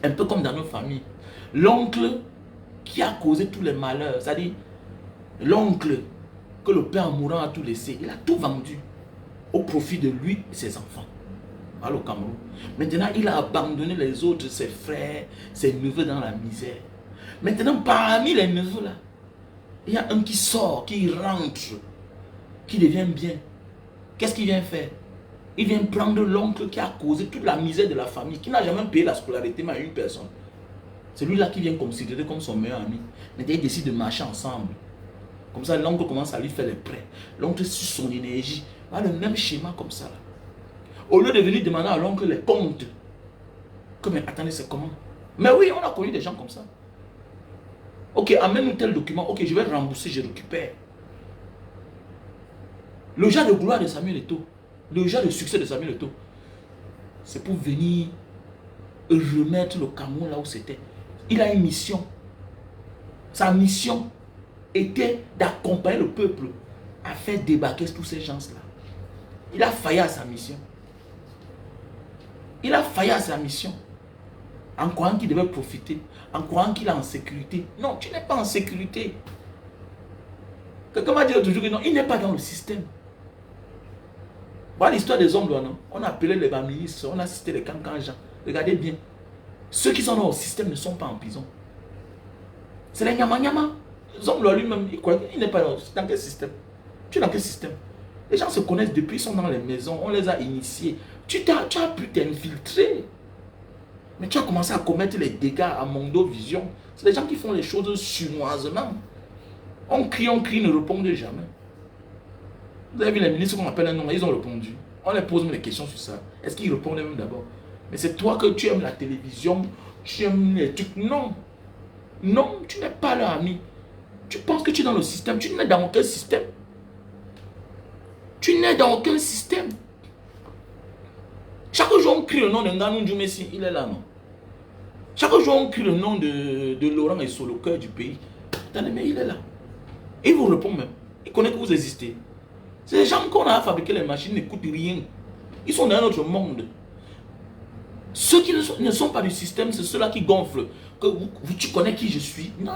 Un peu comme dans nos familles. L'oncle qui a causé tous les malheurs, c'est-à-dire l'oncle que le père mourant a tout laissé, il a tout vendu au profit de lui et ses enfants. Au Cameroun. Maintenant, il a abandonné les autres, ses frères, ses neveux dans la misère. Maintenant, parmi les neveux là, il y a un qui sort, qui rentre, qui devient bien. Qu'est-ce qu'il vient faire? Il vient prendre l'oncle qui a causé toute la misère de la famille, qui n'a jamais payé la scolarité mais à une personne. C'est lui-là qui vient considérer comme son meilleur ami. Maintenant, ils décident de marcher ensemble. Comme ça, l'oncle commence à lui faire les prêts. L'oncle suce son énergie. Voilà le même schéma comme ça. Là. Au lieu de venir demander à l'oncle les comptes. Que, mais attendez, c'est comment? Mais oui, on a connu des gens comme ça. Ok, amène-nous tel document. Ok, je vais rembourser, je récupère. Le genre de gloire de Samuel Eto'o, le genre de succès de Samuel Eto'o, c'est pour venir remettre le Cameroun là où c'était. Il a une mission. Sa mission était d'accompagner le peuple à faire débarquer tous ces gens-là. Il a failli à sa mission. Il a failli à sa mission. En croyant qu'il devait profiter. En croyant qu'il est en sécurité. Non, tu n'es pas en sécurité. Quelqu'un m'a dit toujours que non, il n'est pas dans le système. Voilà l'histoire des hommes là, non? On a appelé les ministres, on a cité les cancans-gens. Regardez bien. Ceux qui sont dans le système ne sont pas en prison. C'est les nyama-nyama. Les hommes là lui-même, il n'est pas dans quel système? Tu es dans quel système? Les gens se connaissent depuis, ils sont dans les maisons, on les a initiés. Tu as pu t'infiltrer. Mais tu as commencé à commettre les dégâts à Mondo Vision. C'est les gens qui font les choses chinoisement. On crie, ne répondent jamais. Vous avez vu les ministres qu'on appelle un nom, ils ont répondu. On les pose même des questions sur ça. Est-ce qu'ils répondent même d'abord? Mais c'est toi que tu aimes la télévision, tu aimes les trucs. Non. Non, tu n'es pas leur ami. Tu penses que tu es dans le système. Tu n'es dans aucun système. Tu n'es dans aucun système. Chaque jour, on crie le nom de Nganou Messi, il est là, non? Chaque jour, on crie le nom de Laurent et sur le cœur du pays. Attendez, mais il est là. Et il vous répond même. Il connaît que vous existez. C'est les gens qu'on a fabriqué les machines n'écoutent rien. Ils sont dans un autre monde. Ceux qui ne sont pas du système, c'est ceux-là qui gonflent. Que tu connais qui je suis. Non.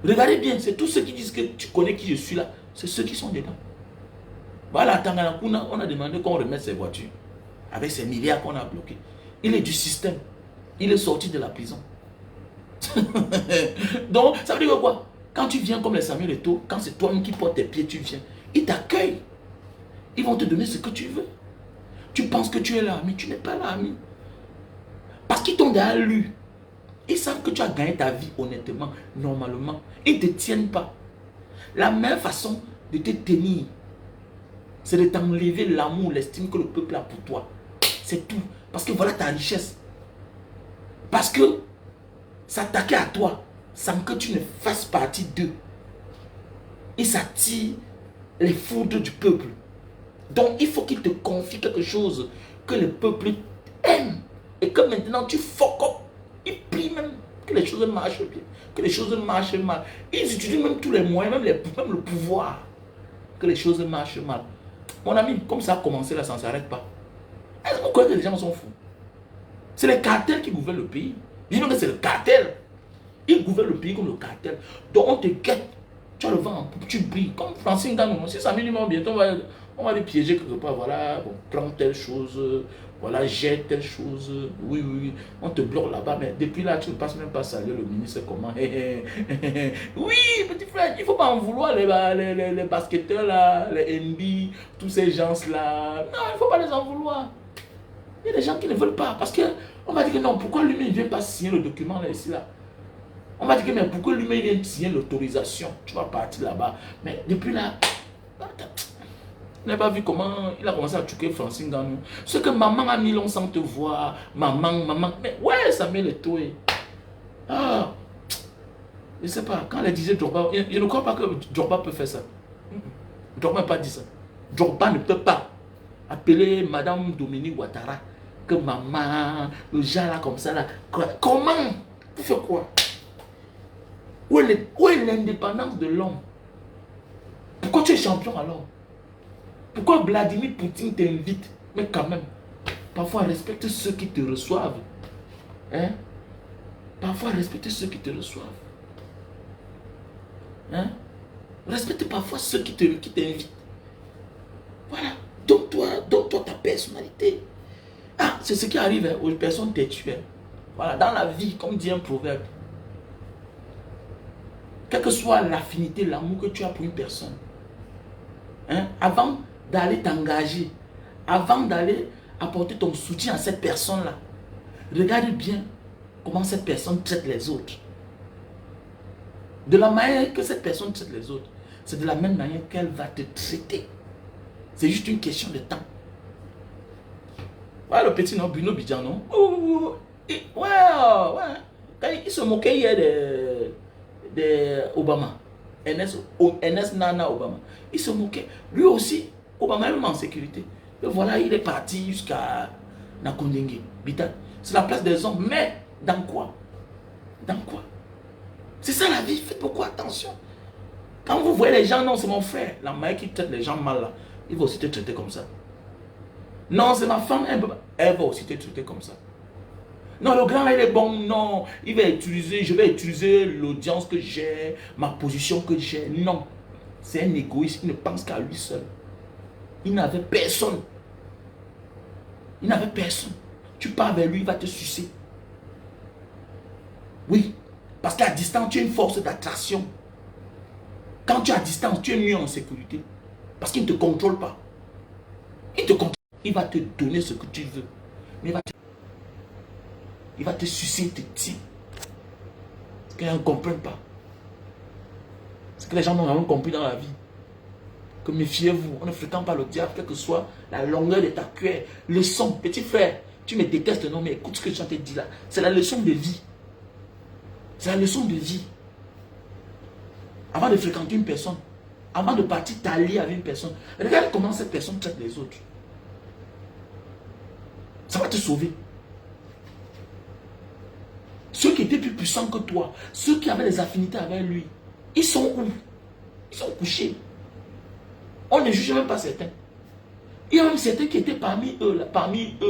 Regardez bien, c'est tous ceux qui disent que tu connais qui je suis là. C'est ceux qui sont dedans. Voilà, à Tanganakuna, on a demandé qu'on remette ses voitures. Avec ces milliards qu'on a bloqués. Il est du système. Il est sorti de la prison. Donc, ça veut dire quoi? Quand tu viens comme les Samuel Eto'o, quand c'est toi-même qui portes tes pieds, tu viens. Ils t'accueillent. Ils vont te donner ce que tu veux. Tu penses que tu es là, mais tu n'es pas là, ami. Parce qu'ils t'ont déjà lu. Ils savent que tu as gagné ta vie honnêtement, normalement. Ils ne te tiennent pas. La meilleure façon de te tenir, c'est de t'enlever l'amour, l'estime que le peuple a pour toi. C'est tout. Parce que voilà ta richesse. Parce que s'attaquer à toi sans que tu ne fasses partie d'eux, ils s'attirent les foudres du peuple. Donc il faut qu'ils te confient quelque chose que le peuple aime. Et que maintenant tu fuck up. Ils prient même que les choses marchent bien. Que les choses marchent mal. Ils utilisent même tous les moyens, même le pouvoir. Que les choses marchent mal. Mon ami, comme ça a commencé là, ça ne s'arrête pas. Est-ce que vous croyez que les gens sont fous? C'est les cartels qui gouvernent le pays. Dis-moi que c'est le cartel. Ils gouvernent le pays comme le cartel. Donc on te guette. Tu as le vent, tu brilles. Comme Francine Ganou. Si ça minimum bientôt, on va les piéger quelque part. Voilà, bon, prends telle chose. Voilà, j'ai telle chose. Oui, oui, oui. On te bloque là-bas, mais depuis là, tu ne passes même pas saluer le ministre. Comment? Oui, petit frère, il ne faut pas en vouloir les basketteurs là, les NB, tous ces gens-là. Non, il ne faut pas les en vouloir. Il y a des gens qui ne veulent pas. Parce qu'on va dire que non, pourquoi lui-même ne vient pas signer le document là, ici, là? On va dire que mais pourquoi lui-même vient signer l'autorisation? Tu vas partir là-bas. Mais depuis là, il n'a pas vu comment il a commencé à tuer Francine Ganou. Ce que maman a mis long sans te voir. Maman. Mais ouais, ça met le tout. Ah, je ne sais pas. Quand elle disait Drogba, je ne crois pas que Drogba peut faire ça. Drogba n'a pas dit ça. Drogba ne peut pas appeler Madame Dominique Ouattara que maman, le genre là comme ça là. Comment? Tu fais quoi? Où est l'indépendance de l'homme? Pourquoi tu es champion alors? Pourquoi Vladimir Poutine t'invite? Mais quand même, parfois respecte ceux qui te reçoivent. Hein? Parfois respecte ceux qui te reçoivent. Hein? Respecte parfois ceux qui t'invitent. Voilà. Donne-toi ta personnalité. Ah, c'est ce qui arrive hein, aux personnes têtues. Voilà, dans la vie, comme dit un proverbe, quelle que soit l'affinité, l'amour que tu as pour une personne, hein, avant d'aller t'engager, avant d'aller apporter ton soutien à cette personne-là, regarde bien comment cette personne traite les autres. De la manière que cette personne traite les autres, c'est de la même manière qu'elle va te traiter. C'est juste une question de temps. Voilà le petit nom, Bruno Bidjan, non? Ouais. Il se moquait hier de Obama. Ernest Nana Obama. Il se moquait. Lui aussi, Obama est même en sécurité. Et voilà, il est parti jusqu'à Nakondenge. C'est la place des hommes. Mais dans quoi? Dans quoi? C'est ça la vie. Faites beaucoup attention. Quand vous voyez les gens, non, c'est mon frère. La manière qui traite les gens mal là, il va aussi te traiter comme ça. Non, c'est ma femme, elle va aussi te traiter comme ça. Non, le grand là, il est bon. Non, je vais utiliser l'audience que j'ai, ma position que j'ai. Non, c'est un égoïste. Il ne pense qu'à lui seul. Il n'avait personne. Il n'avait personne. Tu pars vers lui, il va te sucer. Oui, parce qu'à distance, tu as une force d'attraction. Quand tu es à distance, tu es mieux en sécurité. Parce qu'il ne te contrôle pas. Il te contrôle. Il va te donner ce que tu veux. Mais il va te sucer, te tirer. Ce que les gens ne comprennent pas. Ce que les gens n'ont jamais compris dans la vie. Que méfiez-vous, on ne fréquente pas le diable, quelle que soit la longueur de ta cuillère. Leçon, petit frère, tu me détestes, non, mais écoute ce que je te dis là. C'est la leçon de vie. C'est la leçon de vie. Avant de fréquenter une personne, avant de partir t'allier avec une personne, regarde comment cette personne traite les autres. Ça va te sauver. Ceux qui étaient plus puissants que toi, ceux qui avaient des affinités avec lui, ils sont où? Ils sont couchés. On ne juge même pas certains. Il y a même certains qui étaient parmi eux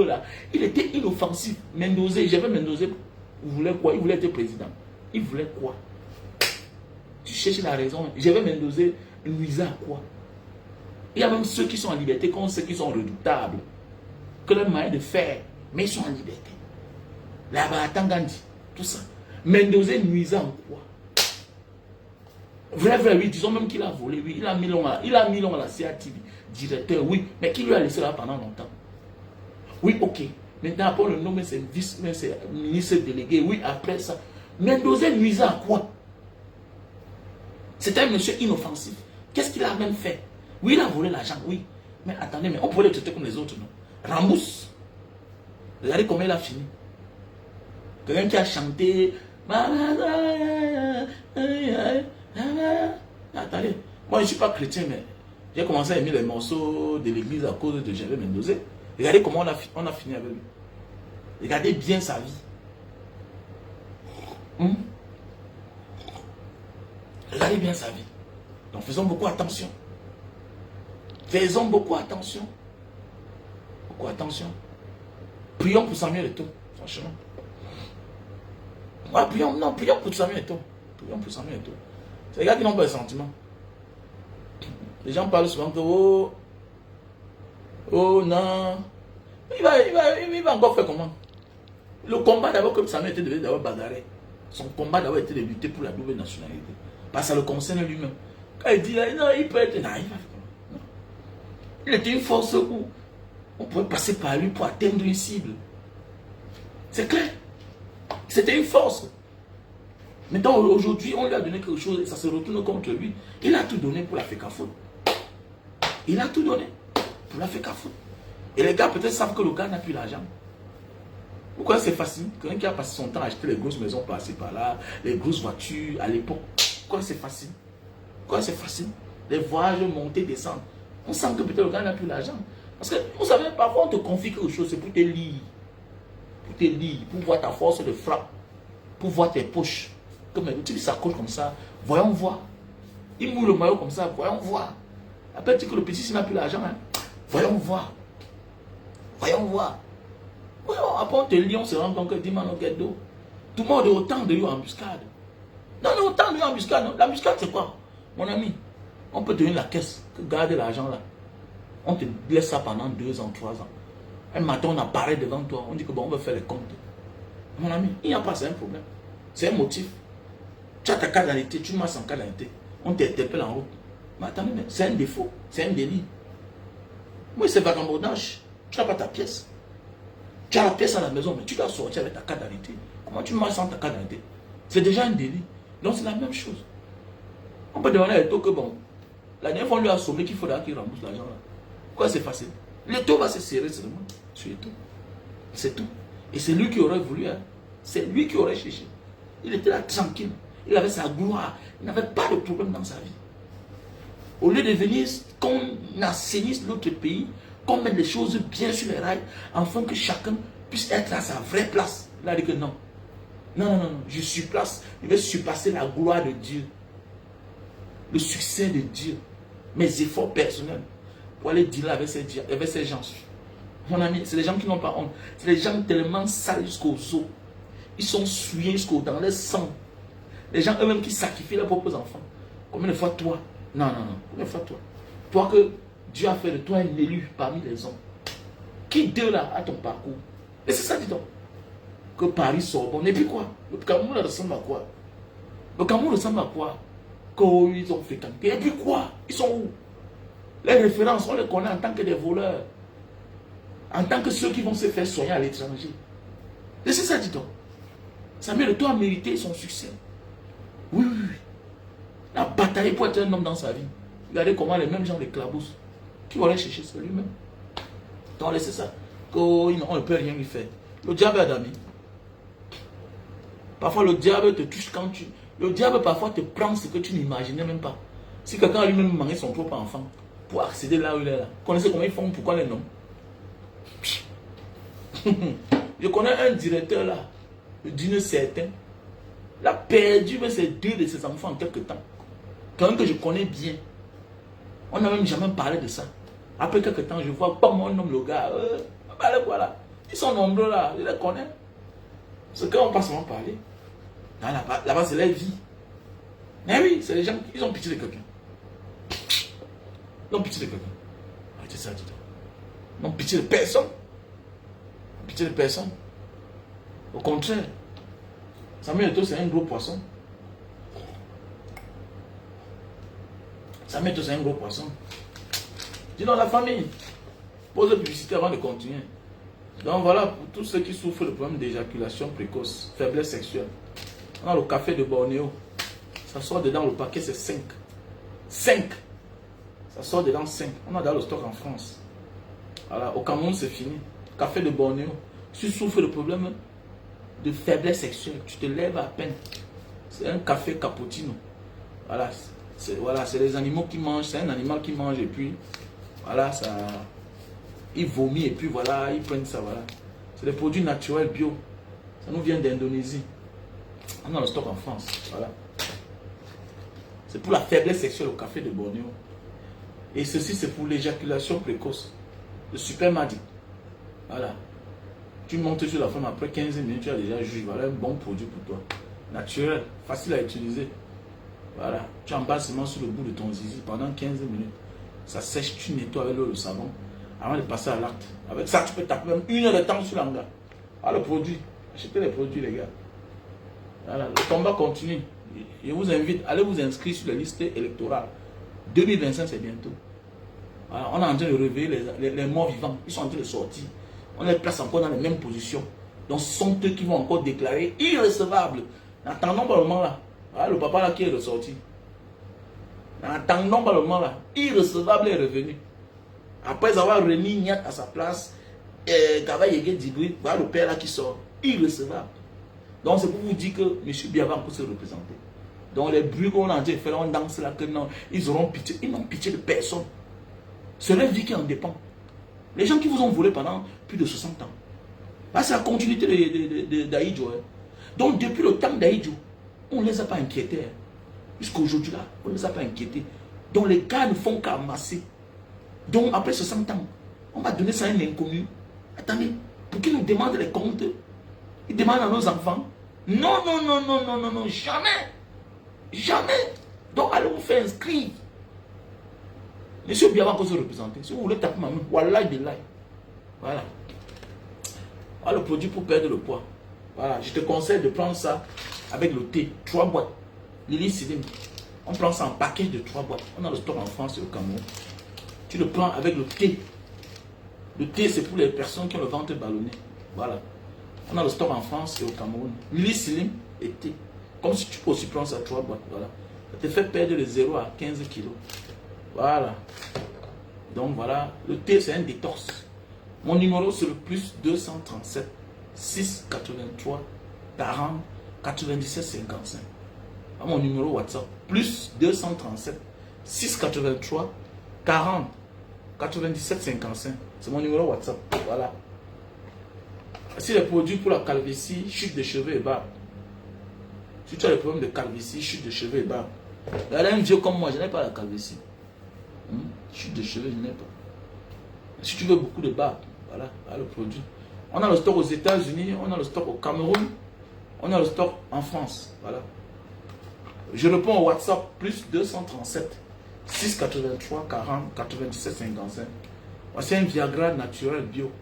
là. Il était inoffensif. Mendoza, j'avais Mendoza, il voulait quoi? Il voulait être président. Il voulait quoi? Tu cherches la raison. J'avais Mendoza, nuisait à quoi? Il y a même ceux qui sont en liberté, comme ceux qui sont redoutables. Que leur moyen de faire, mais ils sont en liberté. Là-bas, Tangandi, tout ça. Mendoza nuisait en quoi? Vrai, oui, disons même qu'il a volé, oui, il a mis long à la CATV, directeur, oui, mais qui lui a laissé là pendant longtemps? Oui, ok. Maintenant, après le nommer, c'est ministre délégué, oui, après ça. Mendoza nuisait à quoi? C'était un monsieur inoffensif. Qu'est-ce qu'il a même fait? Oui, il a volé l'argent, oui. Mais attendez, mais on pourrait le traiter comme les autres, non? Rambousse. Regardez comment il a fini. Quelqu'un qui a chanté. Attendez, moi je ne suis pas chrétien, mais j'ai commencé à aimer les morceaux de l'église à cause de Gervais Mendoza. Regardez comment on a fini avec lui. Regardez bien sa vie. Regardez bien sa vie. Donc faisons beaucoup attention. Faisons beaucoup attention. Beaucoup attention. Prions pour Samuel Eto'o, franchement. Ouais, prions pour Samuel Eto'o. Prions pour Samuel Eto'o. C'est les gars qui n'ont pas de sentiments. Les gens parlent souvent que oh non, Il va encore faire comment? Le combat d'abord, comme Samuel était d'abord bagarré. Son combat d'abord était de lutter pour la double nationalité. Parce que ça le concerne lui-même. Quand il dit, non, il peut être... Non, il va faire comment? Non. Il était une force où on pouvait passer par lui pour atteindre une cible. C'est clair. C'était une force. Maintenant, aujourd'hui, on lui a donné quelque chose et ça se retourne contre lui. Il a tout donné pour la FECAFOOT. Il a tout donné pour la FECAFOOT. Et les gars peut-être savent que le gars n'a plus l'argent. Pourquoi c'est facile? Quelqu'un qui a passé son temps à acheter les grosses maisons par-ci par-là, les grosses voitures à l'époque. Pourquoi c'est facile? Pourquoi c'est facile? Les voyages, monter, descendre. On sent que peut-être le gars n'a plus l'argent. Parce que vous savez, parfois on te confie quelque chose, c'est pour te lire. Pour te lire, pour voir ta force de frappe, pour voir tes poches. Comme tu s'accroche comme ça, voyons voir. Il mouille le maillot comme ça, voyons voir. Après, tu dis que le petit, s'il n'a plus l'argent, hein, voyons voir. Voyons voir. Voyons, après, on te lit, on se rend compte que Dimano Ghetto. Tout le monde est autant de lui en embuscade. Non, non, autant de lui en embuscade. L'embuscade, c'est quoi? Mon ami, on peut te donner la caisse, que garder l'argent là. On te laisse ça pendant 2 ans, 3 ans. Un matin, on apparaît devant toi, on dit que bon, on va faire les comptes. Mon ami, il n'y a pas, c'est un problème. C'est un motif. Tu as ta carte d'identité, tu marches sans carte d'identité. On t'interpelle en route. Mais attends, c'est un défaut, c'est un délit. Moi, c'est vagabondage. Tu n'as pas ta pièce. Tu as la pièce à la maison, mais tu dois sortir avec ta carte d'identité. Comment tu marches sans ta carte d'identité? C'est déjà un délit. Donc, c'est la même chose. On peut demander à l'État que bon, la dernière fois, on lui a assommé qu'il faudra qu'il rembourse l'argent là. Pourquoi c'est facile? L'État va se serrer seulement sur l'État. C'est tout. Et c'est lui qui aurait voulu. Hein. C'est lui qui aurait cherché. Il était là tranquille. Il avait sa gloire. Il n'avait pas de problème dans sa vie. Au lieu de venir qu'on assainisse notre pays, qu'on mette les choses bien sur les rails, afin que chacun puisse être à sa vraie place. Il a dit que non. Non, non, non, non. Je suis place. Je vais surpasser la gloire de Dieu. Le succès de Dieu. Mes efforts personnels. Pour aller dire là avec ces gens. Mon ami, c'est les gens qui n'ont pas honte. C'est les gens tellement sales jusqu'aux os. Ils sont souillés jusqu'au dans leur sang. Les gens eux-mêmes qui sacrifient leurs propres enfants. Combien de fois toi? Non, non, non. Combien de fois toi? Toi que Dieu a fait de toi un élu parmi les hommes. Qui de là à ton parcours? Et c'est ça, dis donc. Que Paris Sorbonne. Et puis quoi? Le Cameroun ressemble à quoi? Le Cameroun ressemble à quoi? Qu'ils ont fréquenté. Et puis quoi? Ils sont où? Les références, on les connaît en tant que des voleurs. En tant que ceux qui vont se faire soigner à l'étranger. Et c'est ça, dis donc. Samuel, toi, a mérité son succès. Oui, oui, oui. Il a bataillé pour être un homme dans sa vie. Regardez comment les mêmes gens l'éclaboussent. Qui vont aller chercher ça lui-même. Donc, laissez ça. On ne peut rien lui faire. Le diable est d'amis. Parfois, le diable te touche quand tu... Le diable, parfois, te prend ce que tu n'imaginais même pas. Si quelqu'un a lui-même mangé son propre enfant pour accéder là où il est là. Vous connaissez comment ils font? Pourquoi les noms? Je connais un directeur là, d'une certaine. Il a perdu ses 2 de ses enfants en quelques temps. Quelqu'un que je connais bien. On n'a même jamais parlé de ça. Après quelques temps, je vois pas mon nom, le gars. Voilà. Ils sont nombreux là, je les connais. Ce qu'on passe souvent parler. Là-bas, c'est leur vie. Mais oui, c'est les gens, ils ont pitié de quelqu'un. Ils ont pitié de quelqu'un. Arrêtez ça, dis-donc. Ils n'ont pitié de personne. Pitié de personne. Au contraire, Samuel Eto'o, c'est un gros poisson. Samuel Eto'o, c'est un gros poisson. Dis donc la famille. Pose la publicité avant de continuer. Donc voilà, pour tous ceux qui souffrent de problème d'éjaculation précoce, faiblesse sexuelle. On a le café de Bornéo. Ça sort dedans, le paquet c'est 5. 5. Ça sort dedans 5. On a dans le stock en France. Voilà, au Cameroun c'est fini. Café de Bornéo. Si tu souffres de problème de faiblesse sexuelle, tu te lèves à peine. C'est un café cappuccino. Voilà, c'est les animaux qui mangent. C'est un animal qui mange et puis voilà, ça, il vomit et puis voilà, ils prennent ça. Voilà. C'est des produits naturels bio. Ça nous vient d'Indonésie. On a le stock en France. Voilà. C'est pour la faiblesse sexuelle au café de Bornéo. Et ceci, c'est pour l'éjaculation précoce. Le super Madi. Voilà. Tu montes sur la femme après 15 minutes, tu as déjà jugé. Voilà un bon produit pour toi. Naturel, facile à utiliser. Voilà. Tu emballes seulement sur le bout de ton zizi pendant 15 minutes. Ça sèche, tu nettoies avec l'eau, le savon. avant de passer à l'acte. Avec ça, tu peux taper même 1 heure de temps sur l'anga. Ah, le produit. Achetez les produits, les gars. Voilà, le combat continue. Je vous invite, allez vous inscrire sur la liste électorale. 2025, c'est bientôt. Voilà, on est en train de réveiller les morts vivants. Ils sont en train de sortir. On les place encore dans les mêmes positions. Donc, ce sont eux qui vont encore déclarer irrecevables. N'attendons pas le moment là. Voilà, le papa là qui est ressorti. N'attendons pas le moment là. Irrecevable est revenu. Après avoir remis Niat à sa place, Kava Yege Dibri, voilà le père là qui sort. Irrecevable. Donc, c'est pour vous dire que M. Biavan peut se représenter. Donc, les bruits qu'on a en train de faire, on danse là, que non, ils auront pitié. Ils n'ont pitié de personne. C'est leur vie qui en dépend. Les gens qui vous ont volé pendant plus de 60 ans. Là, c'est la continuité d'Aïdjo. Hein. Donc, depuis le temps d'Aïdjo, on ne les a pas inquiétés. Hein. Jusqu'aujourd'hui, là, on ne les a pas inquiétés. Donc, les gars ne font qu'amasser. Donc, après 60 ans, on va donner ça à un inconnu. Attendez, pour qu'ils nous demandent les comptes, ils demandent à nos enfants. Non, non, non, non, non, non, non, jamais. Jamais. Donc, allez vous faire inscrire. Monsieur Biavan peut se représenter. Si vous voulez taper ma main, wallah billah. Voilà. Voilà le produit pour perdre le poids. Voilà, je te conseille de prendre ça avec le thé. 3 boîtes. Lili Silim. On prend ça en paquet de 3 boîtes. On a le stock en France et au Cameroun. Tu le prends avec le thé. Le thé, c'est pour les personnes qui ont le ventre ballonné. Voilà. On a le stock en France et au Cameroun. Lili Silim et thé. Comme si tu peux aussi prendre ça 3 boîtes. Voilà. Ça te fait perdre de 0 à 15 kilos. Voilà. Donc voilà. Le thé, c'est un détox. Mon numéro, c'est le plus 237 683 40 97 55. Mon numéro WhatsApp, plus 237 683 40 97 55. C'est mon numéro WhatsApp. Voilà. Si les produits pour la calvitie, chute de cheveux et barbe. Si tu as des problèmes de calvitie, chute de cheveux et barbe. Regardez un vieux comme moi, je n'ai pas la calvitie. Chute de cheveux, je n'ai pas. Si tu veux beaucoup de barbe, voilà, le produit. On a le stock aux États-Unis, on a le stock au Cameroun, on a le stock en France. Voilà. Je réponds au WhatsApp, plus 237 683 40 97 55. C'est un Viagra naturel bio.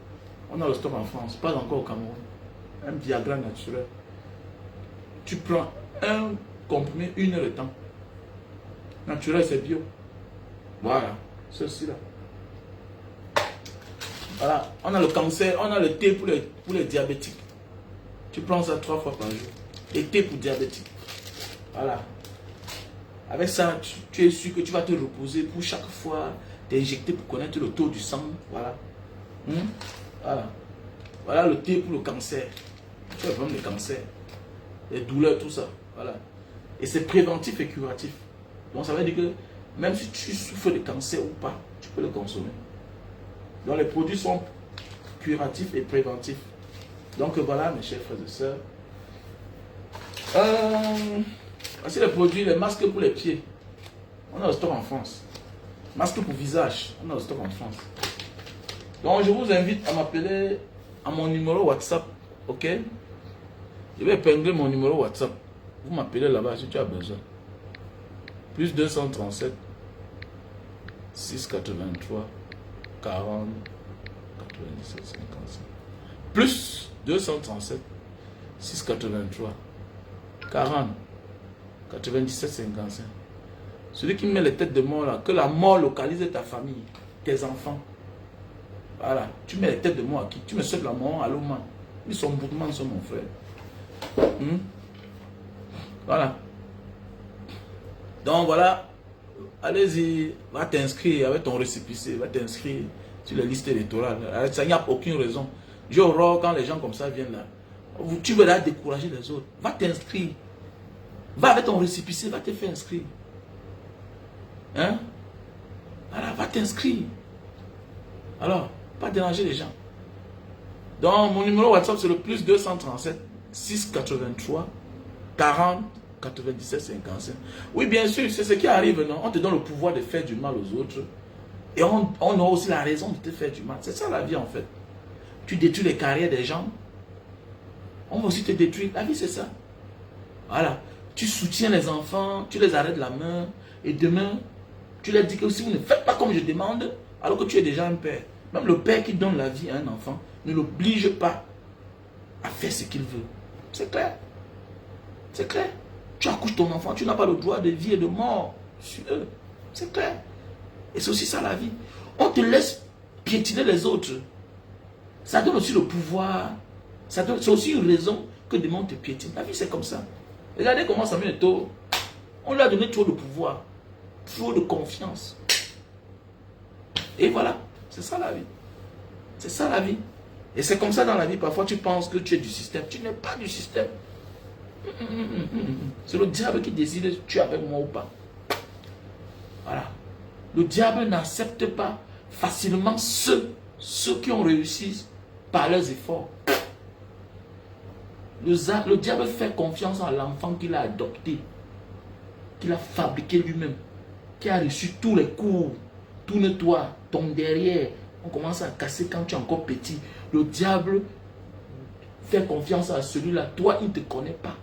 On a le stock en France, pas encore au Cameroun. Un Viagra naturel. Tu prends un comprimé 1 heure de temps. Naturel, c'est bio. Voilà, ceci-là. Voilà, on a le cancer, on a le thé pour les diabétiques. Tu prends ça 3 fois par jour. Et thé pour diabétiques. Voilà. Avec ça, tu es sûr que tu vas te reposer pour chaque fois t'injecter pour connaître le taux du sang. Voilà. Voilà. Voilà le thé pour le cancer. Tu as vraiment le cancer. Les douleurs, tout ça. Voilà. Et c'est préventif et curatif. Donc ça veut dire que même si tu souffres de cancer ou pas, tu peux le consommer. Donc les produits sont curatifs et préventifs. Donc voilà mes chers frères et sœurs. Voici les produits, les masques pour les pieds. On a le stock en France. Masque pour visage, on a le stock en France. Donc je vous invite à m'appeler à mon numéro WhatsApp. Ok? Je vais épingler mon numéro WhatsApp. Vous m'appelez là-bas si tu as besoin. Plus 237 683 40 97 55. Plus 237 683 40 97 55. Celui qui met les têtes de mort là, que la mort localise ta famille, tes enfants. Voilà, tu mets les têtes de mort à qui? Tu me souhaites la mort à l'homme. Ils sont beaucoup, sont mon frère. Voilà. Donc voilà, allez-y, va t'inscrire avec ton récépissé, va t'inscrire sur la liste électorale. Ça n'y a aucune raison. J'ai horreur quand les gens comme ça viennent là. Tu veux là décourager les autres. Va t'inscrire. Va avec ton récépissé, va te faire inscrire. Hein? Voilà, va t'inscrire. Alors, pas déranger les gens. Donc, mon numéro WhatsApp, c'est le plus 237 683 40 97 55. Oui, bien sûr, c'est ce qui arrive, non? On te donne le pouvoir de faire du mal aux autres. Et on a aussi la raison de te faire du mal. C'est ça la vie, en fait. Tu détruis les carrières des gens. On va aussi te détruire. La vie, c'est ça. Voilà. Tu soutiens les enfants, tu les arrêtes la main. Et demain, tu leur dis que si vous ne faites pas comme je demande, alors que tu es déjà un père. Même le père qui donne la vie à un enfant ne l'oblige pas à faire ce qu'il veut. C'est clair. C'est clair. Tu accouches ton enfant, tu n'as pas le droit de vie et de mort sur eux. C'est clair. Et c'est aussi ça la vie. On te laisse piétiner les autres. Ça donne aussi le pouvoir. C'est aussi une raison que demain on te piétine. La vie c'est comme ça. Regardez comment Samuel Eto'o, on lui a donné trop de pouvoir, trop de confiance. Et voilà, c'est ça la vie. C'est ça la vie. Et c'est comme ça dans la vie. Parfois tu penses que tu es du système. Tu n'es pas du système. C'est le diable qui décide si tu es avec moi ou pas. Voilà. Le diable n'accepte pas facilement ceux qui ont réussi par leurs efforts. Le diable fait confiance à l'enfant qu'il a adopté, qu'il a fabriqué lui-même, qui a reçu tous les coups. Tourne-toi, ton derrière. On commence à casser quand tu es encore petit. Le diable fait confiance à celui-là. Toi, il ne te connaît pas.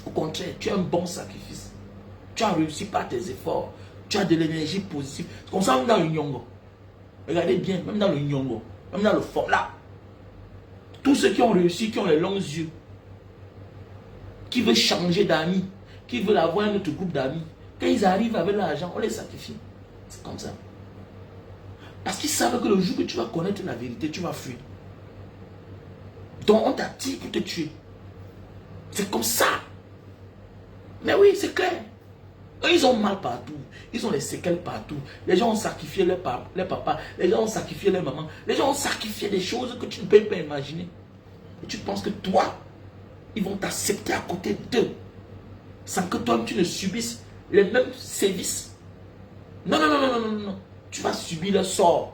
Au contraire, tu as un bon sacrifice. Tu as réussi par tes efforts. Tu as de l'énergie positive. C'est comme ça même dans le Nyongo. Regardez bien, même dans le Nyongo, même dans le fort là. Tous ceux qui ont réussi, qui ont les longs yeux, qui veulent changer d'amis, qui veulent avoir un autre groupe d'amis, quand ils arrivent avec l'argent, on les sacrifie. C'est comme ça. Parce qu'ils savent que le jour que tu vas connaître la vérité, tu vas fuir. Donc on t'attire pour te tuer. C'est comme ça. Mais oui, c'est clair. Eux, ils ont mal partout. Ils ont les séquelles partout. Les gens ont sacrifié les papas. Les gens ont sacrifié les mamans. Les gens ont sacrifié des choses que tu ne peux pas imaginer. Et tu penses que toi, ils vont t'accepter à côté d'eux. Sans que toi, tu ne subisses les mêmes sévices. Non, non, non, non, non, non, non. Tu vas subir le sort.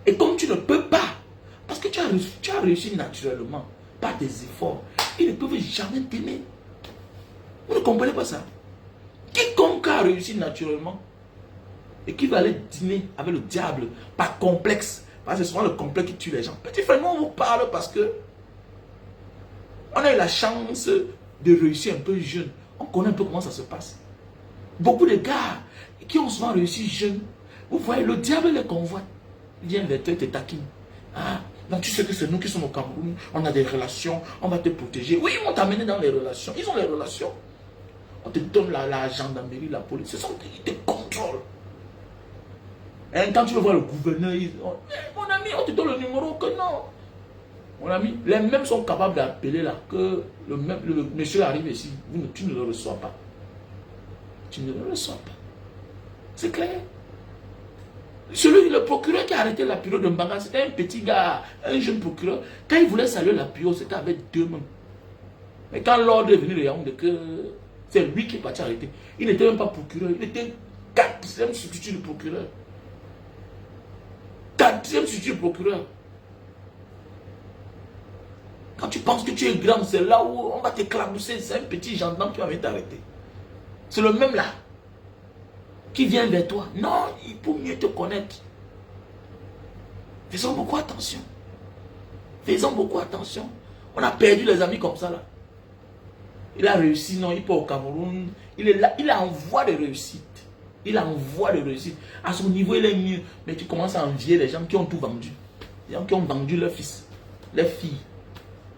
Et comme tu ne peux pas, parce que tu as réussi naturellement, par tes efforts, ils ne peuvent jamais t'aimer. Vous ne comprenez pas ça? Quiconque a réussi naturellement et qui va aller dîner avec le diable par complexe, parce que c'est souvent le complexe qui tue les gens. Petit frère, nous on vous parle parce que on a eu la chance de réussir un peu jeune. On connaît un peu comment ça se passe. Beaucoup de gars qui ont souvent réussi jeunes, vous voyez, le diable les convoite. Il vient vers toi et te taquine. Ah, donc tu sais que c'est nous qui sommes au Cameroun, on a des relations, on va te protéger. Oui, ils vont t'amener dans les relations. Ils ont les relations. On te donne la gendarmerie, la police. Ils te contrôlent. Et quand tu veux voir le gouverneur, ils disent, oh, mon ami, on te donne le numéro que non. Mon ami, les mêmes sont capables d'appeler là, que le monsieur arrive ici. Tu ne le reçois pas. Tu ne le reçois pas. C'est clair. Le procureur qui a arrêté la période de Mbanga, c'était un petit gars, un jeune procureur. Quand il voulait saluer la période, c'était avec 2 mains. Mais quand l'ordre est venu de Yaoundé, que c'est lui qui est parti arrêter. Il n'était même pas procureur, il était 4e substitut du procureur. 4e substitut du procureur. Quand tu penses que tu es grand, c'est là où on va t'éclabousser. C'est un petit gendarme qui va venir t'arrêter. C'est le même là qui vient vers toi. Non, il faut mieux te connaître. Faisons beaucoup attention. Faisons beaucoup attention. On a perdu les amis comme ça là. Il a réussi, non, il peut au Cameroun. Il est là, il est en voie de réussite. Il est en voie de réussite. À son niveau, il est mieux. Mais tu commences à envier les gens qui ont tout vendu. Les gens qui ont vendu leurs fils, leurs filles,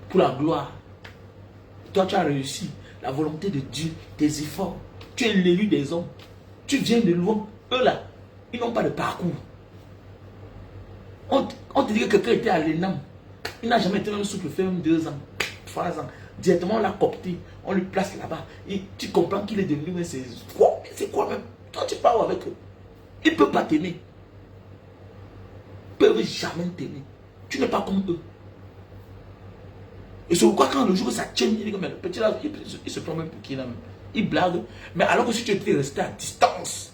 pour la gloire. Toi, tu as réussi. La volonté de Dieu, tes efforts. Tu es l'élu des hommes. Tu viens de loin. Eux là, ils n'ont pas de parcours. On te dit que quelqu'un était à l'ENAM. Il n'a jamais été même sous-préfet, même 2 ans, 3 ans. Directement, on l'a copté. On lui place là-bas. Tu comprends qu'il est devenu, mais c'est quoi même? Toi, tu parles avec eux. Ils ne peuvent pas t'aimer. Ils ne peuvent jamais t'aimer. Tu n'es pas comme eux. Et c'est pourquoi quand le jour où ça tient, il dit que le petit là, il se prend même pour qui là même. Il blague. Mais alors que si tu étais resté à distance,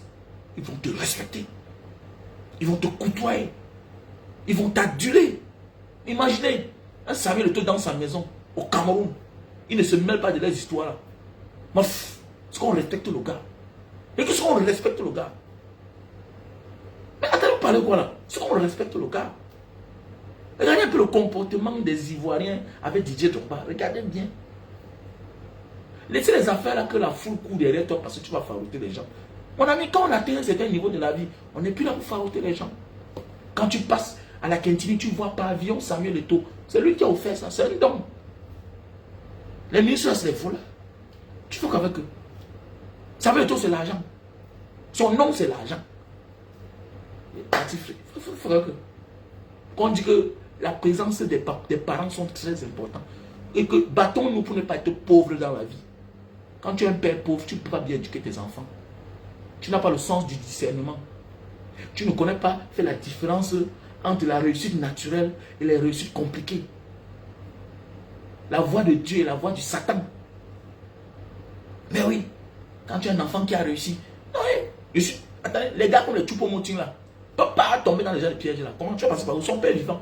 ils vont te respecter. Ils vont te côtoyer. Ils vont t'aduler. Imaginez, un Samuel Eto'o dans sa maison, au Cameroun. Il ne se mêle pas de leurs histoires là. Mais est-ce qu'on respecte le gars? Et qu'est-ce qu'on respecte le gars? Mais attends, vous parlez quoi là? Est-ce qu'on respecte le gars? Regardez un peu le comportement des Ivoiriens avec Didier Drogba. Regardez bien. Laissez les affaires là que la foule court derrière toi parce que tu vas farouter les gens. Mon ami, quand on atteint un certain niveau de la vie, on n'est plus là pour farouter les gens. Quand tu passes à la Quintini, tu vois Pavillon Samuel Eto'o. C'est lui qui a offert ça, c'est un don. Les ministres, c'est des voleurs. Tu fais qu'avec eux. Samuel Eto'o, c'est l'argent. Son nom, c'est l'argent. Il faudrait que... Qu'on dit que la présence des parents sont très importants. Et que battons-nous pour ne pas être pauvres dans la vie. Quand tu es un père pauvre, tu ne peux pas bien éduquer tes enfants. Tu n'as pas le sens du discernement. Tu ne connais pas faire la différence entre la réussite naturelle et les réussites compliquées. La voix de Dieu et la voix du Satan. Mais oui, quand tu as un enfant qui a réussi, non, attendez, les gars comme les Choupo-Moting là, ne peuvent pas tomber dans les gens de pièges là. Comment tu vas passer par où? Son père est vivant.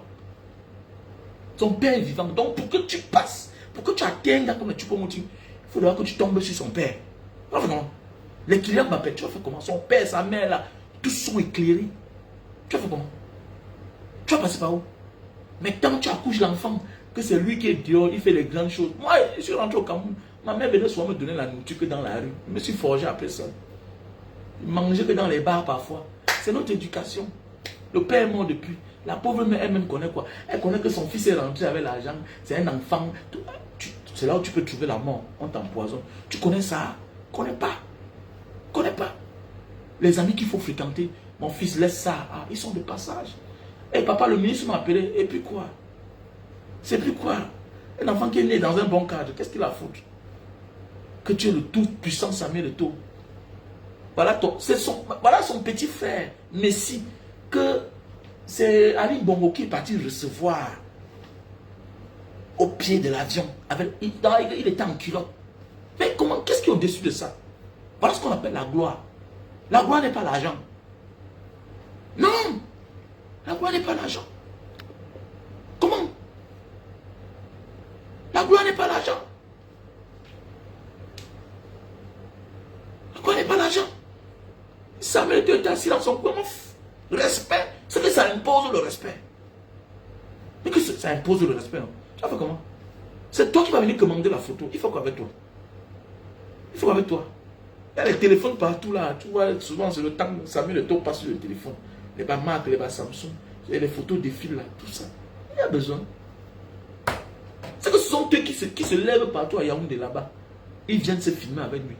Son père est vivant. Donc pour que tu passes, pour que tu atteignes un gars comme les Choupo-Moting, il faudra que tu tombes sur son père. Tu vas faire comment? Les clients m'appellent, tu vas faire comment? Son père, sa mère là, tous sont éclairés. Tu vas faire comment? Tu vas passer par où? Mais quand tu accouches l'enfant, que c'est lui qui est dehors, il fait les grandes choses. Moi, je suis rentré au Cameroun. Ma mère venait souvent me donner la nourriture que dans la rue. Je me suis forgé après ça. Je mangeais que dans les bars parfois. C'est notre éducation. Le père est mort depuis. La pauvre mère elle-même connaît quoi? Elle connaît que son fils est rentré avec l'argent. C'est un enfant. C'est là où tu peux trouver la mort. On t'empoisonne. Tu connais ça? Connais pas. Connais pas. Les amis qu'il faut fréquenter. Mon fils laisse ça. Ah, ils sont de passage. Et papa, le ministre m'a appelé. Et puis quoi? C'est plus quoi? Un enfant qui est né dans un bon cadre, qu'est-ce qu'il a à foutre? Que tu es le tout puissant Samuel Eto'o. Voilà, voilà son petit frère, Messi, que c'est Ali Bongo qui est parti recevoir au pied de l'avion. Il était en culotte. Mais comment, qu'est-ce qui est au-dessus de ça? Voilà ce qu'on appelle la gloire. La gloire n'est pas l'argent. Non! La gloire n'est pas l'argent. Comment? La gloire n'est pas l'argent. La gloire n'est pas l'argent. Samuel Eto'o est assis dans son coin. Respect. C'est que ça impose le respect. Mais que ça impose le respect. Non? Tu vas faire comment? C'est toi qui vas venir commander la photo. Il faut qu'avec toi. Il faut qu'avec toi. Il y a les téléphones partout là. Tu vois, souvent c'est le temps que Samuel Eto'o passe sur le téléphone. Les bas Mac, les bas Samsung. Et les photos défilent là. Tout ça. Il y a besoin. C'est que ce sont eux qui se lèvent partout à Yaoundé là-bas. Ils viennent se filmer avec lui.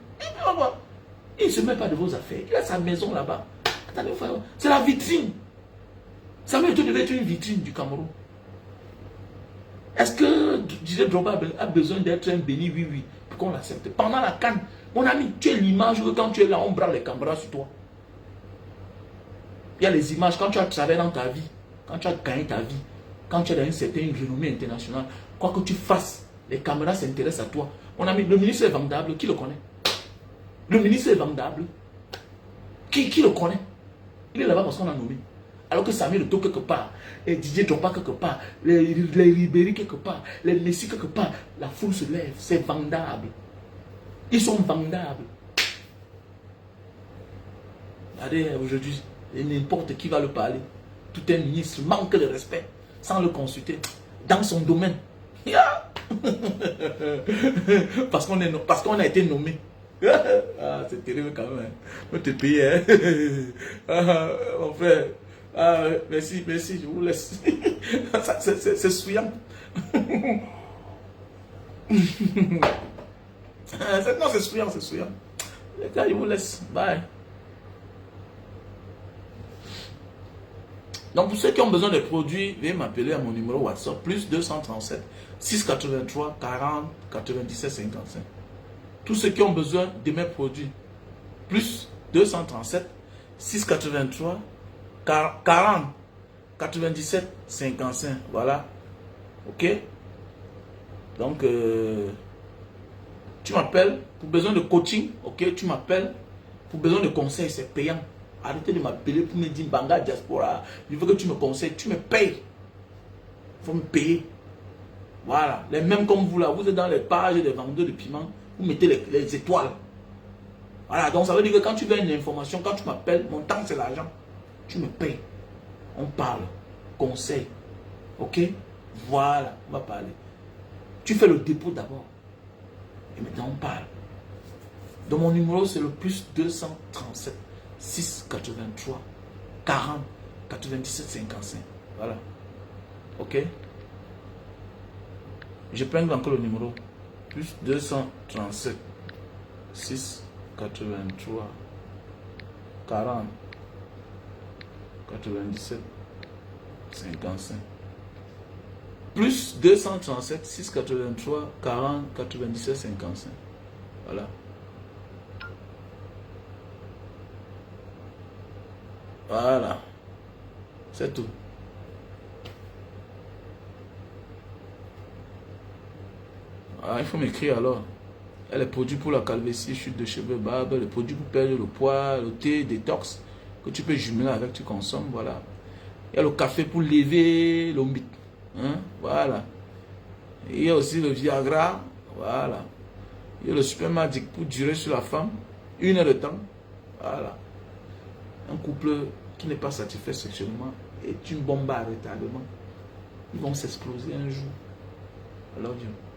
Il ne se met pas de vos affaires. Il a sa maison là-bas. C'est la vitrine. Samuel Eto'o devait être une vitrine du Cameroun. Est-ce que Didier Drogba a besoin d'être un béni? Oui, oui. Pour qu'on l'accepte. Pendant la CAN, mon ami, tu es l'image que quand tu es là, on braque les caméras sur toi. Il y a les images quand tu as travaillé dans ta vie, quand tu as gagné ta vie, quand tu as une certaine renommée internationale, quoi que tu fasses, les caméras s'intéressent à toi. Mon ami, le ministre est vendable, qui le connaît? Le ministre est vendable. Qui le connaît? Il est là-bas parce qu'on a nommé. Alors que Samuel Eto'o quelque part, et Didier Drogba quelque part, les Ribéry quelque part, les Messi quelque part, la foule se lève, c'est vendable. Ils sont vendables. Regardez, aujourd'hui, n'importe qui va le parler. Tout un ministre manque de respect, sans le consulter, dans son domaine. Parce qu'on a été nommé. Ah, c'est terrible quand même. On te paye, hein. Ah, mon frère. Ah, merci, merci, je vous laisse. C'est souillant. Non, c'est souillant, c'est souillant. Les gars, je vous laisse. Bye. Donc, pour ceux qui ont besoin de produits, veuillez m'appeler à mon numéro WhatsApp, plus 237 683 40 97 55. Tous ceux qui ont besoin de mes produits, plus 237 683 40 97 55. Voilà. Ok. Donc, tu m'appelles pour besoin de coaching. Ok. Tu m'appelles pour besoin de conseils. C'est payant. Arrêtez de m'appeler pour me dire Banga Diaspora. Je veux que tu me conseilles. Tu me payes. Il faut me payer. Voilà. Les mêmes comme vous là. Vous êtes dans les pages des vendeurs de piments. Vous mettez les étoiles. Voilà. Donc ça veut dire que quand tu veux une information, quand tu m'appelles, mon temps c'est l'argent. Tu me payes. On parle. Conseil. Ok. Voilà. On va parler. Tu fais le dépôt d'abord. Et maintenant on parle. Donc mon numéro c'est le plus 237 683 40 97,55. Voilà. Ok. Je prends encore le numéro. Plus 237 6 83 40 97 55. Plus 237 6 83 40 97 55. Voilà. Voilà. C'est tout. Ah, il faut m'écrire alors. Il y a les produits pour la calvitie, chute de cheveux, barbe, les produits pour perdre le poids, le thé, détox, que tu peux jumeler avec, tu consommes, voilà. Il y a le café pour lever l'ombite. Hein? Voilà. Il y a aussi le Viagra, voilà. Il y a le spermatique pour durer sur la femme, 1 heure de temps. Voilà. Un couple qui n'est pas satisfait sexuellement est une bombe à retardement. Ils vont s'exploser un jour. I love you.